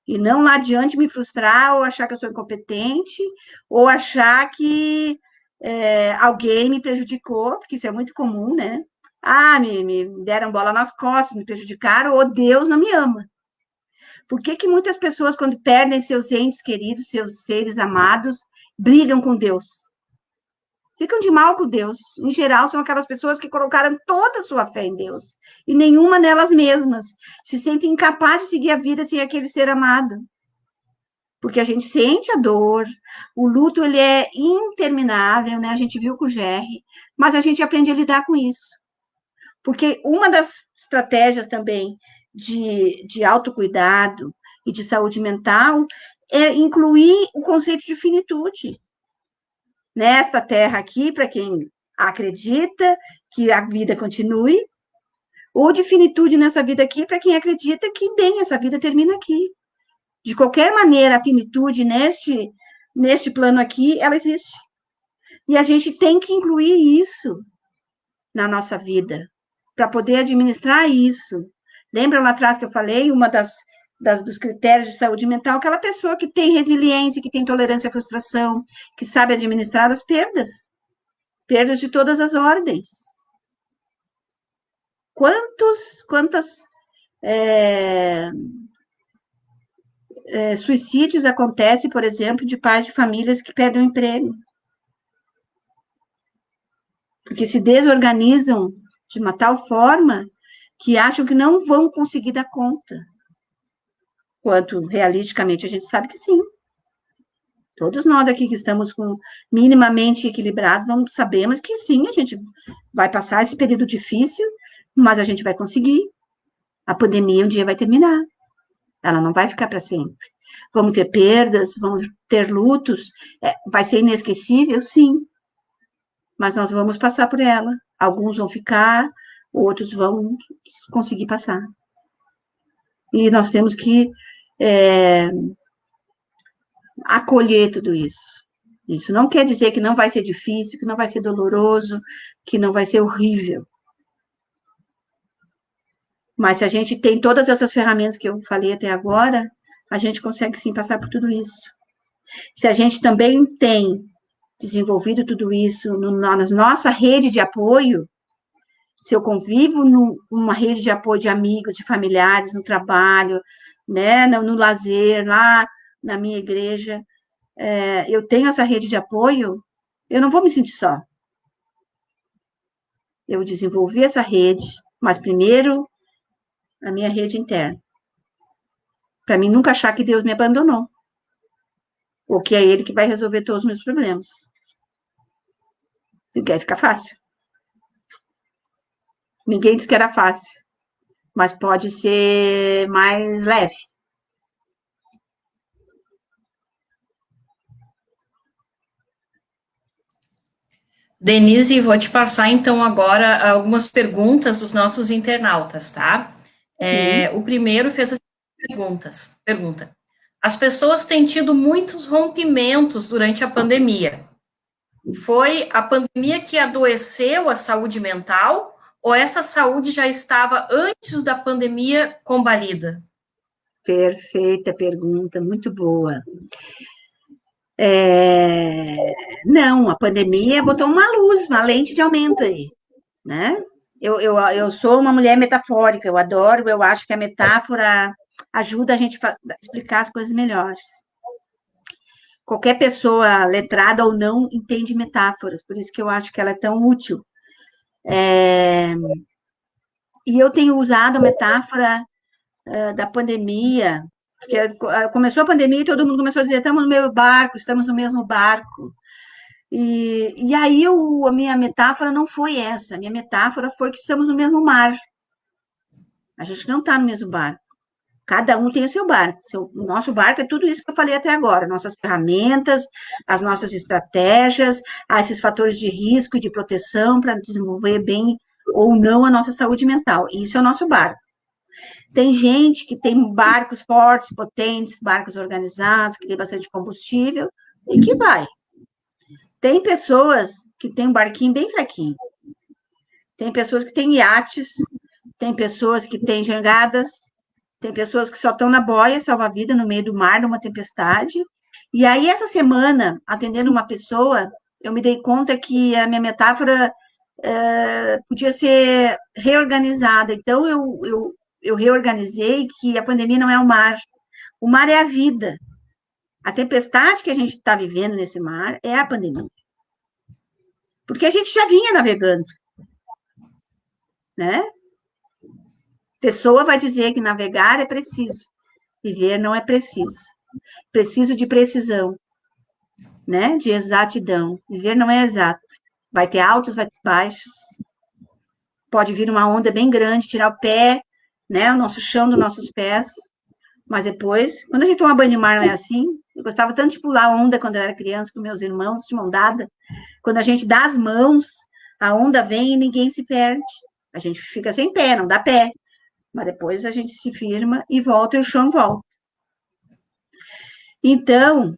E não lá adiante me frustrar, ou achar que eu sou incompetente, ou achar que alguém me prejudicou, porque isso é muito comum, né? Ah, me deram bola nas costas, me prejudicaram, ou Deus não me ama. Por que que muitas pessoas, quando perdem seus entes queridos, seus seres amados, brigam com Deus? Ficam de mal com Deus. Em geral, são aquelas pessoas que colocaram toda a sua fé em Deus, e nenhuma nelas mesmas. Se sentem incapazes de seguir a vida sem aquele ser amado. Porque a gente sente a dor, o luto, ele é interminável, né? A gente viu com o Jerry, mas a gente aprende a lidar com isso. Porque uma das estratégias também de autocuidado e de saúde mental é incluir o conceito de finitude. Nesta terra aqui, para quem acredita que a vida continue, ou de finitude nessa vida aqui, para quem acredita que, bem, essa vida termina aqui. De qualquer maneira, a finitude neste plano aqui, ela existe. E a gente tem que incluir isso na nossa vida, para poder administrar isso. Lembra lá atrás que eu falei, uma dos critérios de saúde mental, aquela pessoa que tem resiliência, que tem tolerância à frustração, que sabe administrar as perdas de todas as ordens. Quantas suicídios acontecem, por exemplo, de pais de famílias que perdem o emprego? Porque se desorganizam de uma tal forma que acham que não vão conseguir dar conta. Quanto realisticamente a gente sabe que sim. Todos nós aqui que estamos minimamente equilibrados, sabemos que sim, a gente vai passar esse período difícil, mas a gente vai conseguir. A pandemia um dia vai terminar. Ela não vai ficar para sempre. Vamos ter perdas, vamos ter lutos, vai ser inesquecível, sim. Mas nós vamos passar por ela. Alguns vão ficar, outros vão conseguir passar. E nós temos que acolher tudo isso. Isso não quer dizer que não vai ser difícil, que não vai ser doloroso, que não vai ser horrível. Mas se a gente tem todas essas ferramentas que eu falei até agora, a gente consegue sim passar por tudo isso. Se a gente também tem desenvolvido tudo isso na nossa rede de apoio, se eu convivo numa rede de apoio de amigos, de familiares, no trabalho, né, no lazer, lá na minha igreja, eu tenho essa rede de apoio, eu não vou me sentir só. Eu desenvolvi essa rede, mas primeiro a minha rede interna. Para mim nunca achar que Deus me abandonou. Ou que é Ele que vai resolver todos os meus problemas. Se quer ficar fácil. Ninguém disse que era fácil, mas pode ser mais leve. Denise, vou te passar então agora algumas perguntas dos nossos internautas, tá? O primeiro fez as pergunta. As pessoas têm tido muitos rompimentos durante a pandemia. Foi a pandemia que adoeceu a saúde mental ou essa saúde já estava antes da pandemia combalida? Perfeita pergunta, muito boa. Não, a pandemia botou uma luz, uma lente de aumento aí, né? Eu sou uma mulher metafórica, eu adoro, eu acho que a metáfora ajuda a gente a explicar as coisas melhores. Qualquer pessoa, letrada ou não, entende metáforas, por isso que eu acho que ela é tão útil. E eu tenho usado a metáfora da pandemia, porque começou a pandemia e todo mundo começou a dizer, estamos no mesmo barco, estamos no mesmo barco. E aí a minha metáfora não foi essa, a minha metáfora foi que estamos no mesmo mar. A gente não está no mesmo barco. Cada um tem o seu barco. O nosso barco é tudo isso que eu falei até agora, nossas ferramentas, as nossas estratégias, esses fatores de risco e de proteção para desenvolver bem ou não a nossa saúde mental. Isso é o nosso barco. Tem gente que tem barcos fortes, potentes, barcos organizados, que tem bastante combustível, e que vai. Tem pessoas que têm um barquinho bem fraquinho. Tem pessoas que têm iates, tem pessoas que têm jangadas, tem pessoas que só estão na boia, salva-vida, no meio do mar, numa tempestade. E aí, essa semana, atendendo uma pessoa, eu me dei conta que a minha metáfora podia ser reorganizada. Então, eu reorganizei que a pandemia não é o mar é a vida. A tempestade que a gente está vivendo nesse mar é a pandemia. Porque a gente já vinha navegando, né? Pessoa vai dizer que navegar é preciso, viver não é preciso. Preciso de precisão, né? De exatidão. Viver não é exato. Vai ter altos, vai ter baixos. Pode vir uma onda bem grande, tirar o pé, né? O nosso chão dos nossos pés. Mas depois, quando a gente toma banho de mar, não é assim? Eu gostava tanto de pular onda quando eu era criança, com meus irmãos, de mão dada. Quando a gente dá as mãos, a onda vem e ninguém se perde. A gente fica sem pé, não dá pé. Mas depois a gente se firma e volta e o chão volta. Então,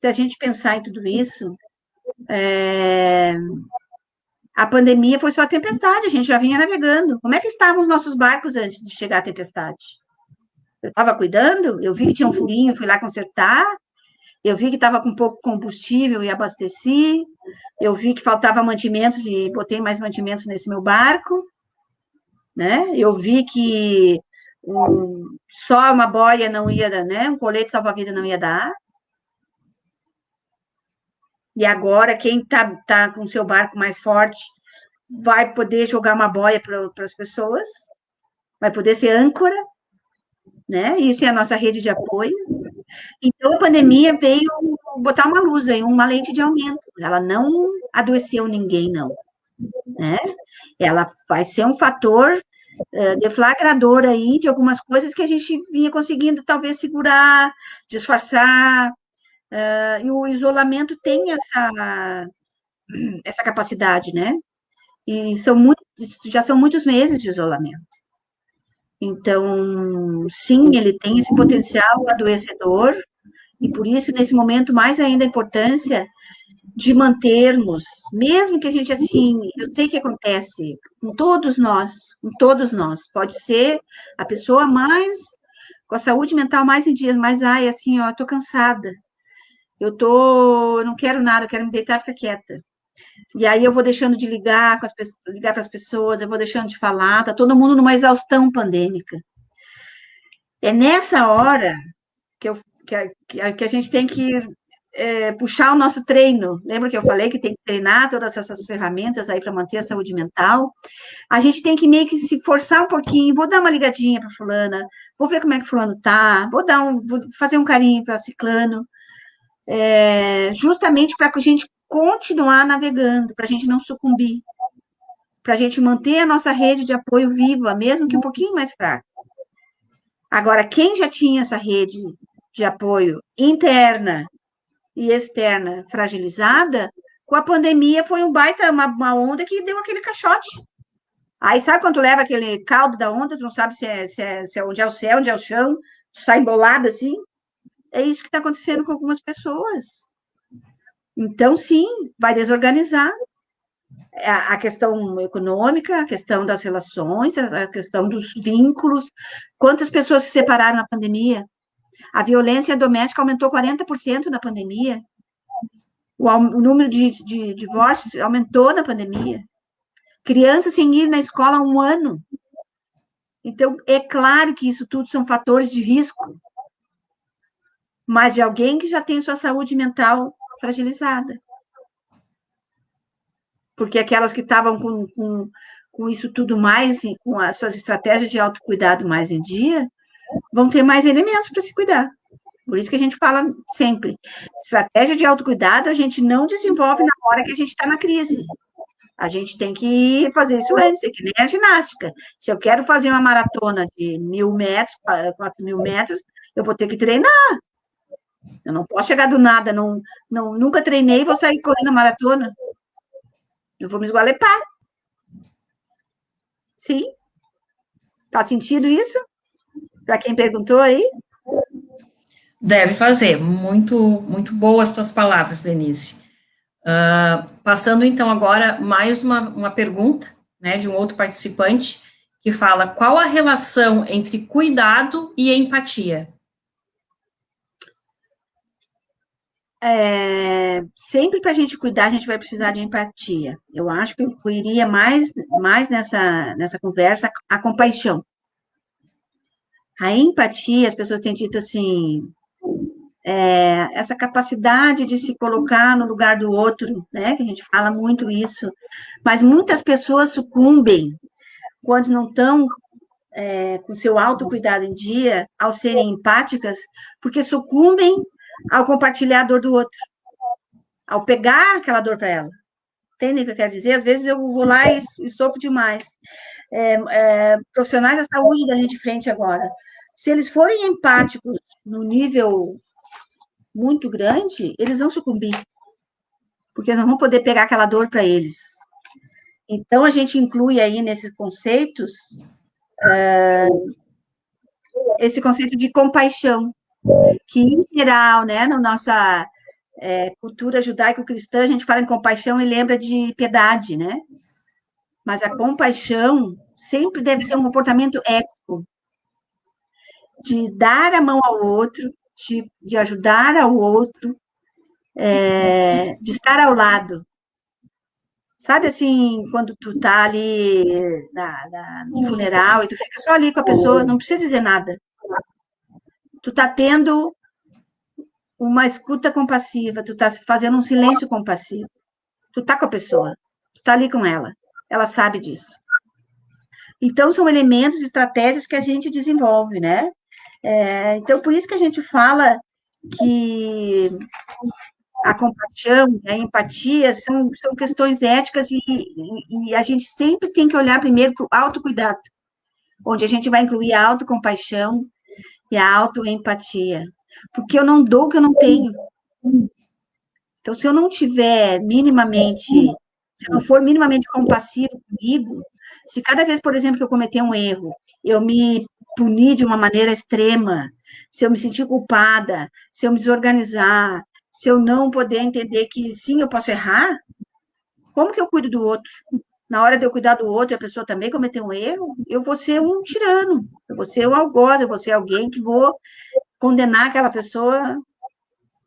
se a gente pensar em tudo isso, a pandemia foi só a tempestade, a gente já vinha navegando. Como é que estavam os nossos barcos antes de chegar a tempestade? Eu estava cuidando, eu vi que tinha um furinho, fui lá consertar, eu vi que estava com pouco combustível e abasteci, eu vi que faltava mantimentos e botei mais mantimentos nesse meu barco, né? Eu vi que só uma boia não ia dar, né? Um colete salva-vida não ia dar. E agora, quem tá com o seu barco mais forte vai poder jogar uma boia para as pessoas, vai poder ser âncora, né? Isso é a nossa rede de apoio. Então, a pandemia veio botar uma luz aí, uma lente de aumento. Ela não adoeceu ninguém, não, né? Ela vai ser um fator deflagrador aí de algumas coisas que a gente vinha conseguindo talvez segurar, disfarçar, e o isolamento tem essa capacidade, né? E já são muitos meses de isolamento. Então, sim, ele tem esse potencial adoecedor, e por isso, nesse momento, mais ainda a importância de mantermos, mesmo que a gente, assim, eu sei que acontece com todos nós, pode ser a pessoa mais, com a saúde mental mais em dias, mas, ai, assim, ó, eu tô cansada, eu não quero nada, eu quero me deitar e ficar quieta. E aí eu vou deixando de ligar para as pessoas, eu vou deixando de falar, tá todo mundo numa exaustão pandêmica. É nessa hora que a gente tem que puxar o nosso treino. Lembra que eu falei que tem que treinar todas essas ferramentas aí para manter a saúde mental? A gente tem que meio que se forçar um pouquinho, vou dar uma ligadinha para fulana, vou ver como é que fulano tá, vou fazer um carinho para ciclano, justamente para que a gente continuar navegando, para a gente não sucumbir, para a gente manter a nossa rede de apoio viva, mesmo que um pouquinho mais fraca. Agora, quem já tinha essa rede de apoio interna e externa fragilizada, com a pandemia foi uma onda que deu aquele caixote. Aí sabe quando tu leva aquele caldo da onda, tu não sabe se é onde é o céu, onde é o chão, tu sai embolado assim? É isso que está acontecendo com algumas pessoas. Então, sim, vai desorganizar a questão econômica, a questão das relações, a questão dos vínculos. Quantas pessoas se separaram na pandemia? A violência doméstica aumentou 40% na pandemia. O número de divórcios aumentou na pandemia. Crianças sem ir na escola há 1 ano. Então, é claro que isso tudo são fatores de risco, mas de alguém que já tem sua saúde mental fragilizada. Porque aquelas que estavam com isso tudo mais, com as suas estratégias de autocuidado mais em dia, vão ter mais elementos para se cuidar. Por isso que a gente fala sempre, estratégia de autocuidado a gente não desenvolve na hora que a gente está na crise. A gente tem que fazer isso antes, é que nem a ginástica. Se eu quero fazer uma maratona de 1.000 metros, 4.000 metros, eu vou ter que treinar. Eu não posso chegar do nada, nunca treinei e vou sair correndo a maratona. Eu vou me esgualepar. Sim? Faz sentido isso? Para quem perguntou aí? Deve fazer. Muito, muito boas tuas palavras, Denise. Passando, então, agora mais uma pergunta, né, de um outro participante, que fala: qual a relação entre cuidado e empatia? Sempre para a gente cuidar, a gente vai precisar de empatia. Eu acho que eu iria mais nessa conversa a compaixão. A empatia, as pessoas têm dito assim, essa capacidade de se colocar no lugar do outro, né? Que a gente fala muito isso, mas muitas pessoas sucumbem quando não estão com seu autocuidado em dia, ao serem empáticas, porque sucumbem ao compartilhar a dor do outro, ao pegar aquela dor para ela. Entendem o que eu quero dizer? Às vezes eu vou lá e sofro demais. Profissionais da saúde da linha de frente agora, se eles forem empáticos no nível muito grande, eles vão sucumbir, porque eles não vão poder pegar aquela dor para eles. Então, a gente inclui aí nesses conceitos esse conceito de compaixão, que, em geral, né, na nossa cultura judaico-cristã, a gente fala em compaixão e lembra de piedade, né? Mas a compaixão sempre deve ser um comportamento ético, de dar a mão ao outro, de ajudar ao outro, de estar ao lado. Sabe assim, quando tu tá ali no funeral e tu fica só ali com a pessoa, não precisa dizer nada. Tu tá tendo uma escuta compassiva, tu tá fazendo um silêncio compassivo. Tu tá com a pessoa, tu tá ali com ela sabe disso. Então, são elementos, estratégias que a gente desenvolve, né? Então, por isso que a gente fala que a compaixão, a empatia são questões éticas e a gente sempre tem que olhar primeiro para o autocuidado, onde a gente vai incluir a autocompaixão e a autoempatia. Porque eu não dou o que eu não tenho. Então, se eu não tiver minimamente, se eu não for minimamente compassivo comigo, se cada vez, por exemplo, que eu cometer um erro, eu me punir de uma maneira extrema, se eu me sentir culpada, se eu me desorganizar, se eu não poder entender que sim, eu posso errar, como que eu cuido do outro? Na hora de eu cuidar do outro e a pessoa também cometer um erro, eu vou ser um tirano, eu vou ser um algoz, eu vou ser alguém que vou condenar aquela pessoa,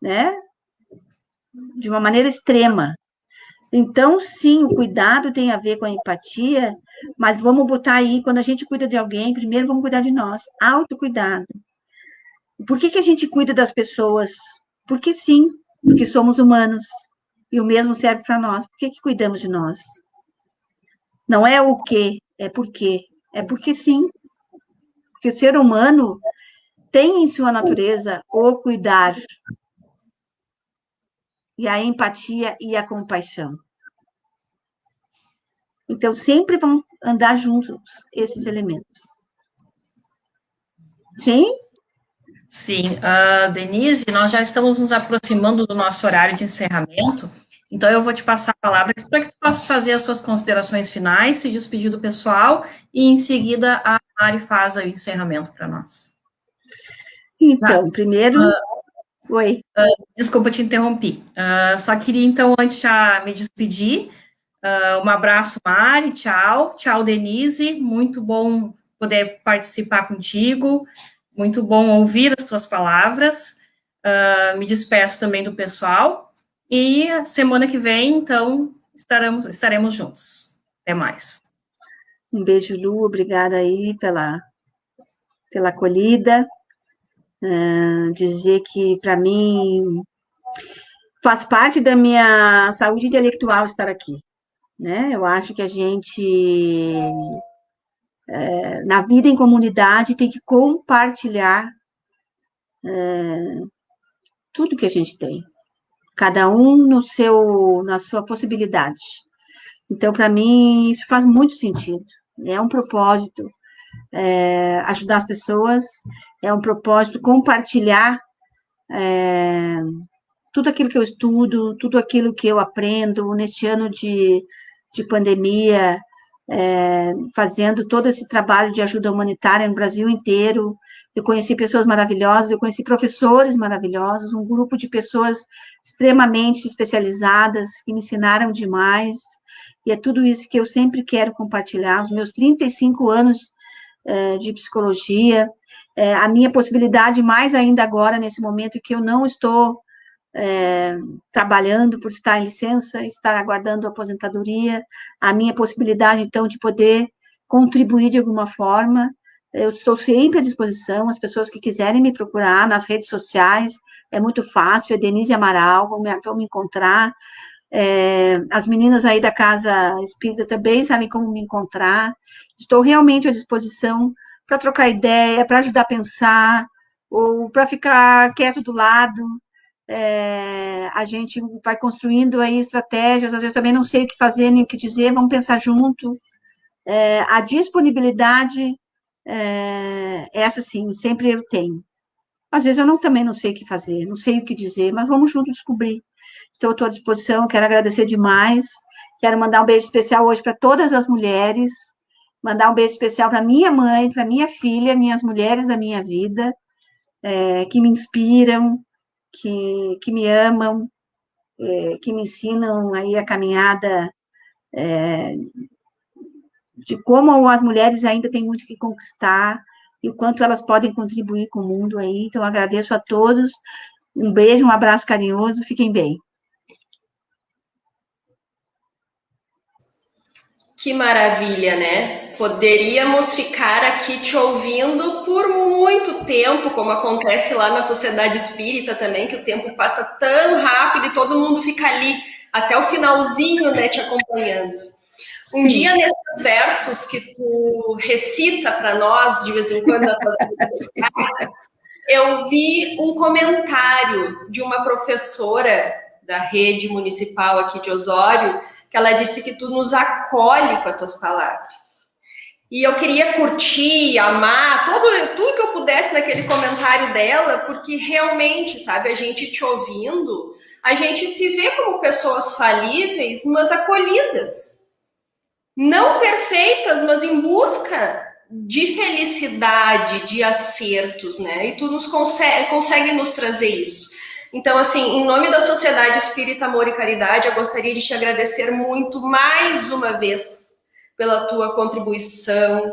né, de uma maneira extrema. Então, sim, o cuidado tem a ver com a empatia, mas vamos botar aí, quando a gente cuida de alguém, primeiro vamos cuidar de nós, autocuidado. Por que a gente cuida das pessoas? Porque sim, porque somos humanos, e o mesmo serve para nós. Por que cuidamos de nós? Não é o quê, é por quê. É porque sim, porque o ser humano tem em sua natureza o cuidar, e a empatia e a compaixão. Então, sempre vão andar juntos esses elementos. Sim? Sim, Denise, nós já estamos nos aproximando do nosso horário de encerramento, então eu vou te passar a palavra para que tu possas fazer as suas considerações finais, se despedir do pessoal, e em seguida a Mari faz o encerramento para nós. Então, primeiro... Oi. Desculpa te interromper. Só queria, então, antes de me despedir, um abraço, Mari, tchau. Tchau, Denise, muito bom poder participar contigo, muito bom ouvir as tuas palavras. Me despeço também do pessoal. E semana que vem, então, estaremos juntos. Até mais. Um beijo, Lu, obrigada aí pela acolhida. Dizer que, para mim, faz parte da minha saúde intelectual estar aqui, né? Eu acho que a gente, na vida em comunidade, tem que compartilhar tudo que a gente tem, cada um na sua possibilidade. Então, para mim, isso faz muito sentido. É um propósito ajudar as pessoas, é um propósito compartilhar tudo aquilo que eu estudo, tudo aquilo que eu aprendo neste ano de pandemia. fazendo todo esse trabalho de ajuda humanitária no Brasil inteiro. Eu conheci pessoas maravilhosas, eu conheci professores maravilhosos, um grupo de pessoas extremamente especializadas, que me ensinaram demais, e é tudo isso que eu sempre quero compartilhar. Os meus 35 anos de psicologia, a minha possibilidade, mais ainda agora, nesse momento que eu não estou trabalhando por estar em licença, estar aguardando a aposentadoria, a minha possibilidade, então, de poder contribuir de alguma forma. Eu estou sempre à disposição, as pessoas que quiserem me procurar nas redes sociais, é muito fácil, é Denise Amaral, vão me encontrar. As meninas aí da Casa Espírita também sabem como me encontrar. Estou realmente à disposição para trocar ideia, para ajudar a pensar, ou para ficar quieto do lado. A gente vai construindo aí estratégias, às vezes também não sei o que fazer, nem o que dizer, vamos pensar junto. A disponibilidade, essa sim, sempre eu tenho. Às vezes eu também não sei o que fazer, não sei o que dizer, mas vamos juntos descobrir. Então, eu estou à disposição, quero agradecer demais, quero mandar um beijo especial hoje para todas as mulheres, mandar um beijo especial para minha mãe, para minha filha, minhas mulheres da minha vida, que me inspiram, que me amam, que me ensinam aí a caminhada de como as mulheres ainda têm muito que conquistar e o quanto elas podem contribuir com o mundo aí. Então, agradeço a todos, um beijo, um abraço carinhoso, fiquem bem. Que maravilha, né? Poderíamos ficar aqui te ouvindo por muito tempo, como acontece lá na Sociedade Espírita também, que o tempo passa tão rápido e todo mundo fica ali até o finalzinho, né, te acompanhando. Um Sim. dia, nesses versos que tu recita para nós, de vez em quando, eu vi um comentário de uma professora da rede municipal aqui de Osório, que ela disse que tu nos acolhe com as tuas palavras. E eu queria curtir, amar, tudo que eu pudesse naquele comentário dela, porque realmente, sabe, a gente te ouvindo, a gente se vê como pessoas falíveis, mas acolhidas. Não perfeitas, mas em busca de felicidade, de acertos, né? E tu consegue nos trazer isso. Então, assim, em nome da Sociedade Espírita Amor e Caridade, eu gostaria de te agradecer muito, mais uma vez, pela tua contribuição,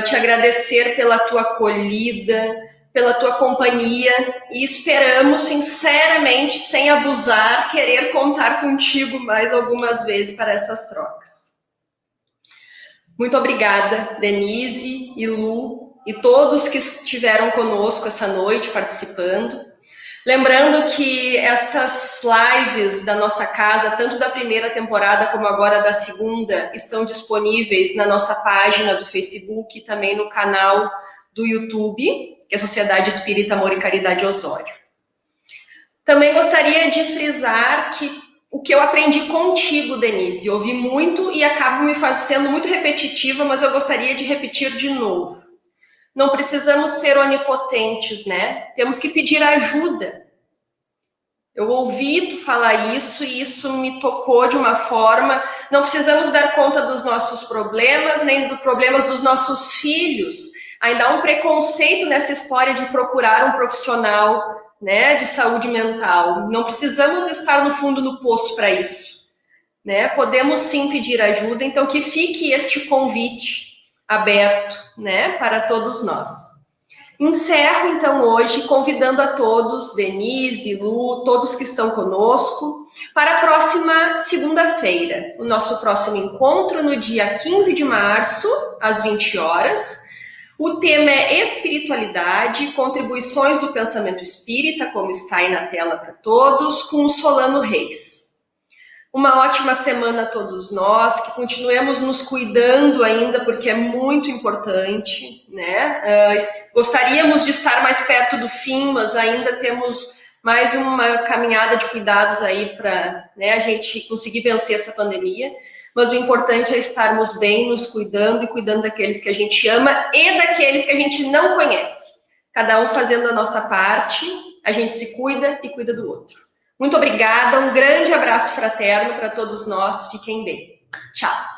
te agradecer pela tua acolhida, pela tua companhia, e esperamos, sinceramente, sem abusar, querer contar contigo mais algumas vezes para essas trocas. Muito obrigada, Denise e Lu, e todos que estiveram conosco essa noite participando. Lembrando que estas lives da nossa casa, tanto da primeira temporada como agora da segunda, estão disponíveis na nossa página do Facebook e também no canal do YouTube, que é a Sociedade Espírita Amor e Caridade Osório. Também gostaria de frisar que o que eu aprendi contigo, Denise, ouvi muito e acabo me sendo muito repetitiva, mas eu gostaria de repetir de novo. Não precisamos ser onipotentes, né? Temos que pedir ajuda. Eu ouvi tu falar isso e isso me tocou de uma forma. Não precisamos dar conta dos nossos problemas, nem dos problemas dos nossos filhos. Ainda há um preconceito nessa história de procurar um profissional, né, de saúde mental. Não precisamos estar no fundo do poço para isso, né? Podemos sim pedir ajuda, então que fique este convite aberto, né, para todos nós. Encerro então hoje convidando a todos, Denise, Lu, todos que estão conosco, para a próxima segunda-feira, o nosso próximo encontro no dia 15 de março, às 20 horas. O tema é espiritualidade, contribuições do pensamento espírita, como está aí na tela para todos, com o Solano Reis. Uma ótima semana a todos nós, que continuemos nos cuidando ainda, porque é muito importante, né? Gostaríamos de estar mais perto do fim, mas ainda temos mais uma caminhada de cuidados aí para, né, a gente conseguir vencer essa pandemia. Mas o importante é estarmos bem, nos cuidando e cuidando daqueles que a gente ama e daqueles que a gente não conhece. Cada um fazendo a nossa parte, a gente se cuida e cuida do outro. Muito obrigada, um grande abraço fraterno para todos nós, fiquem bem. Tchau!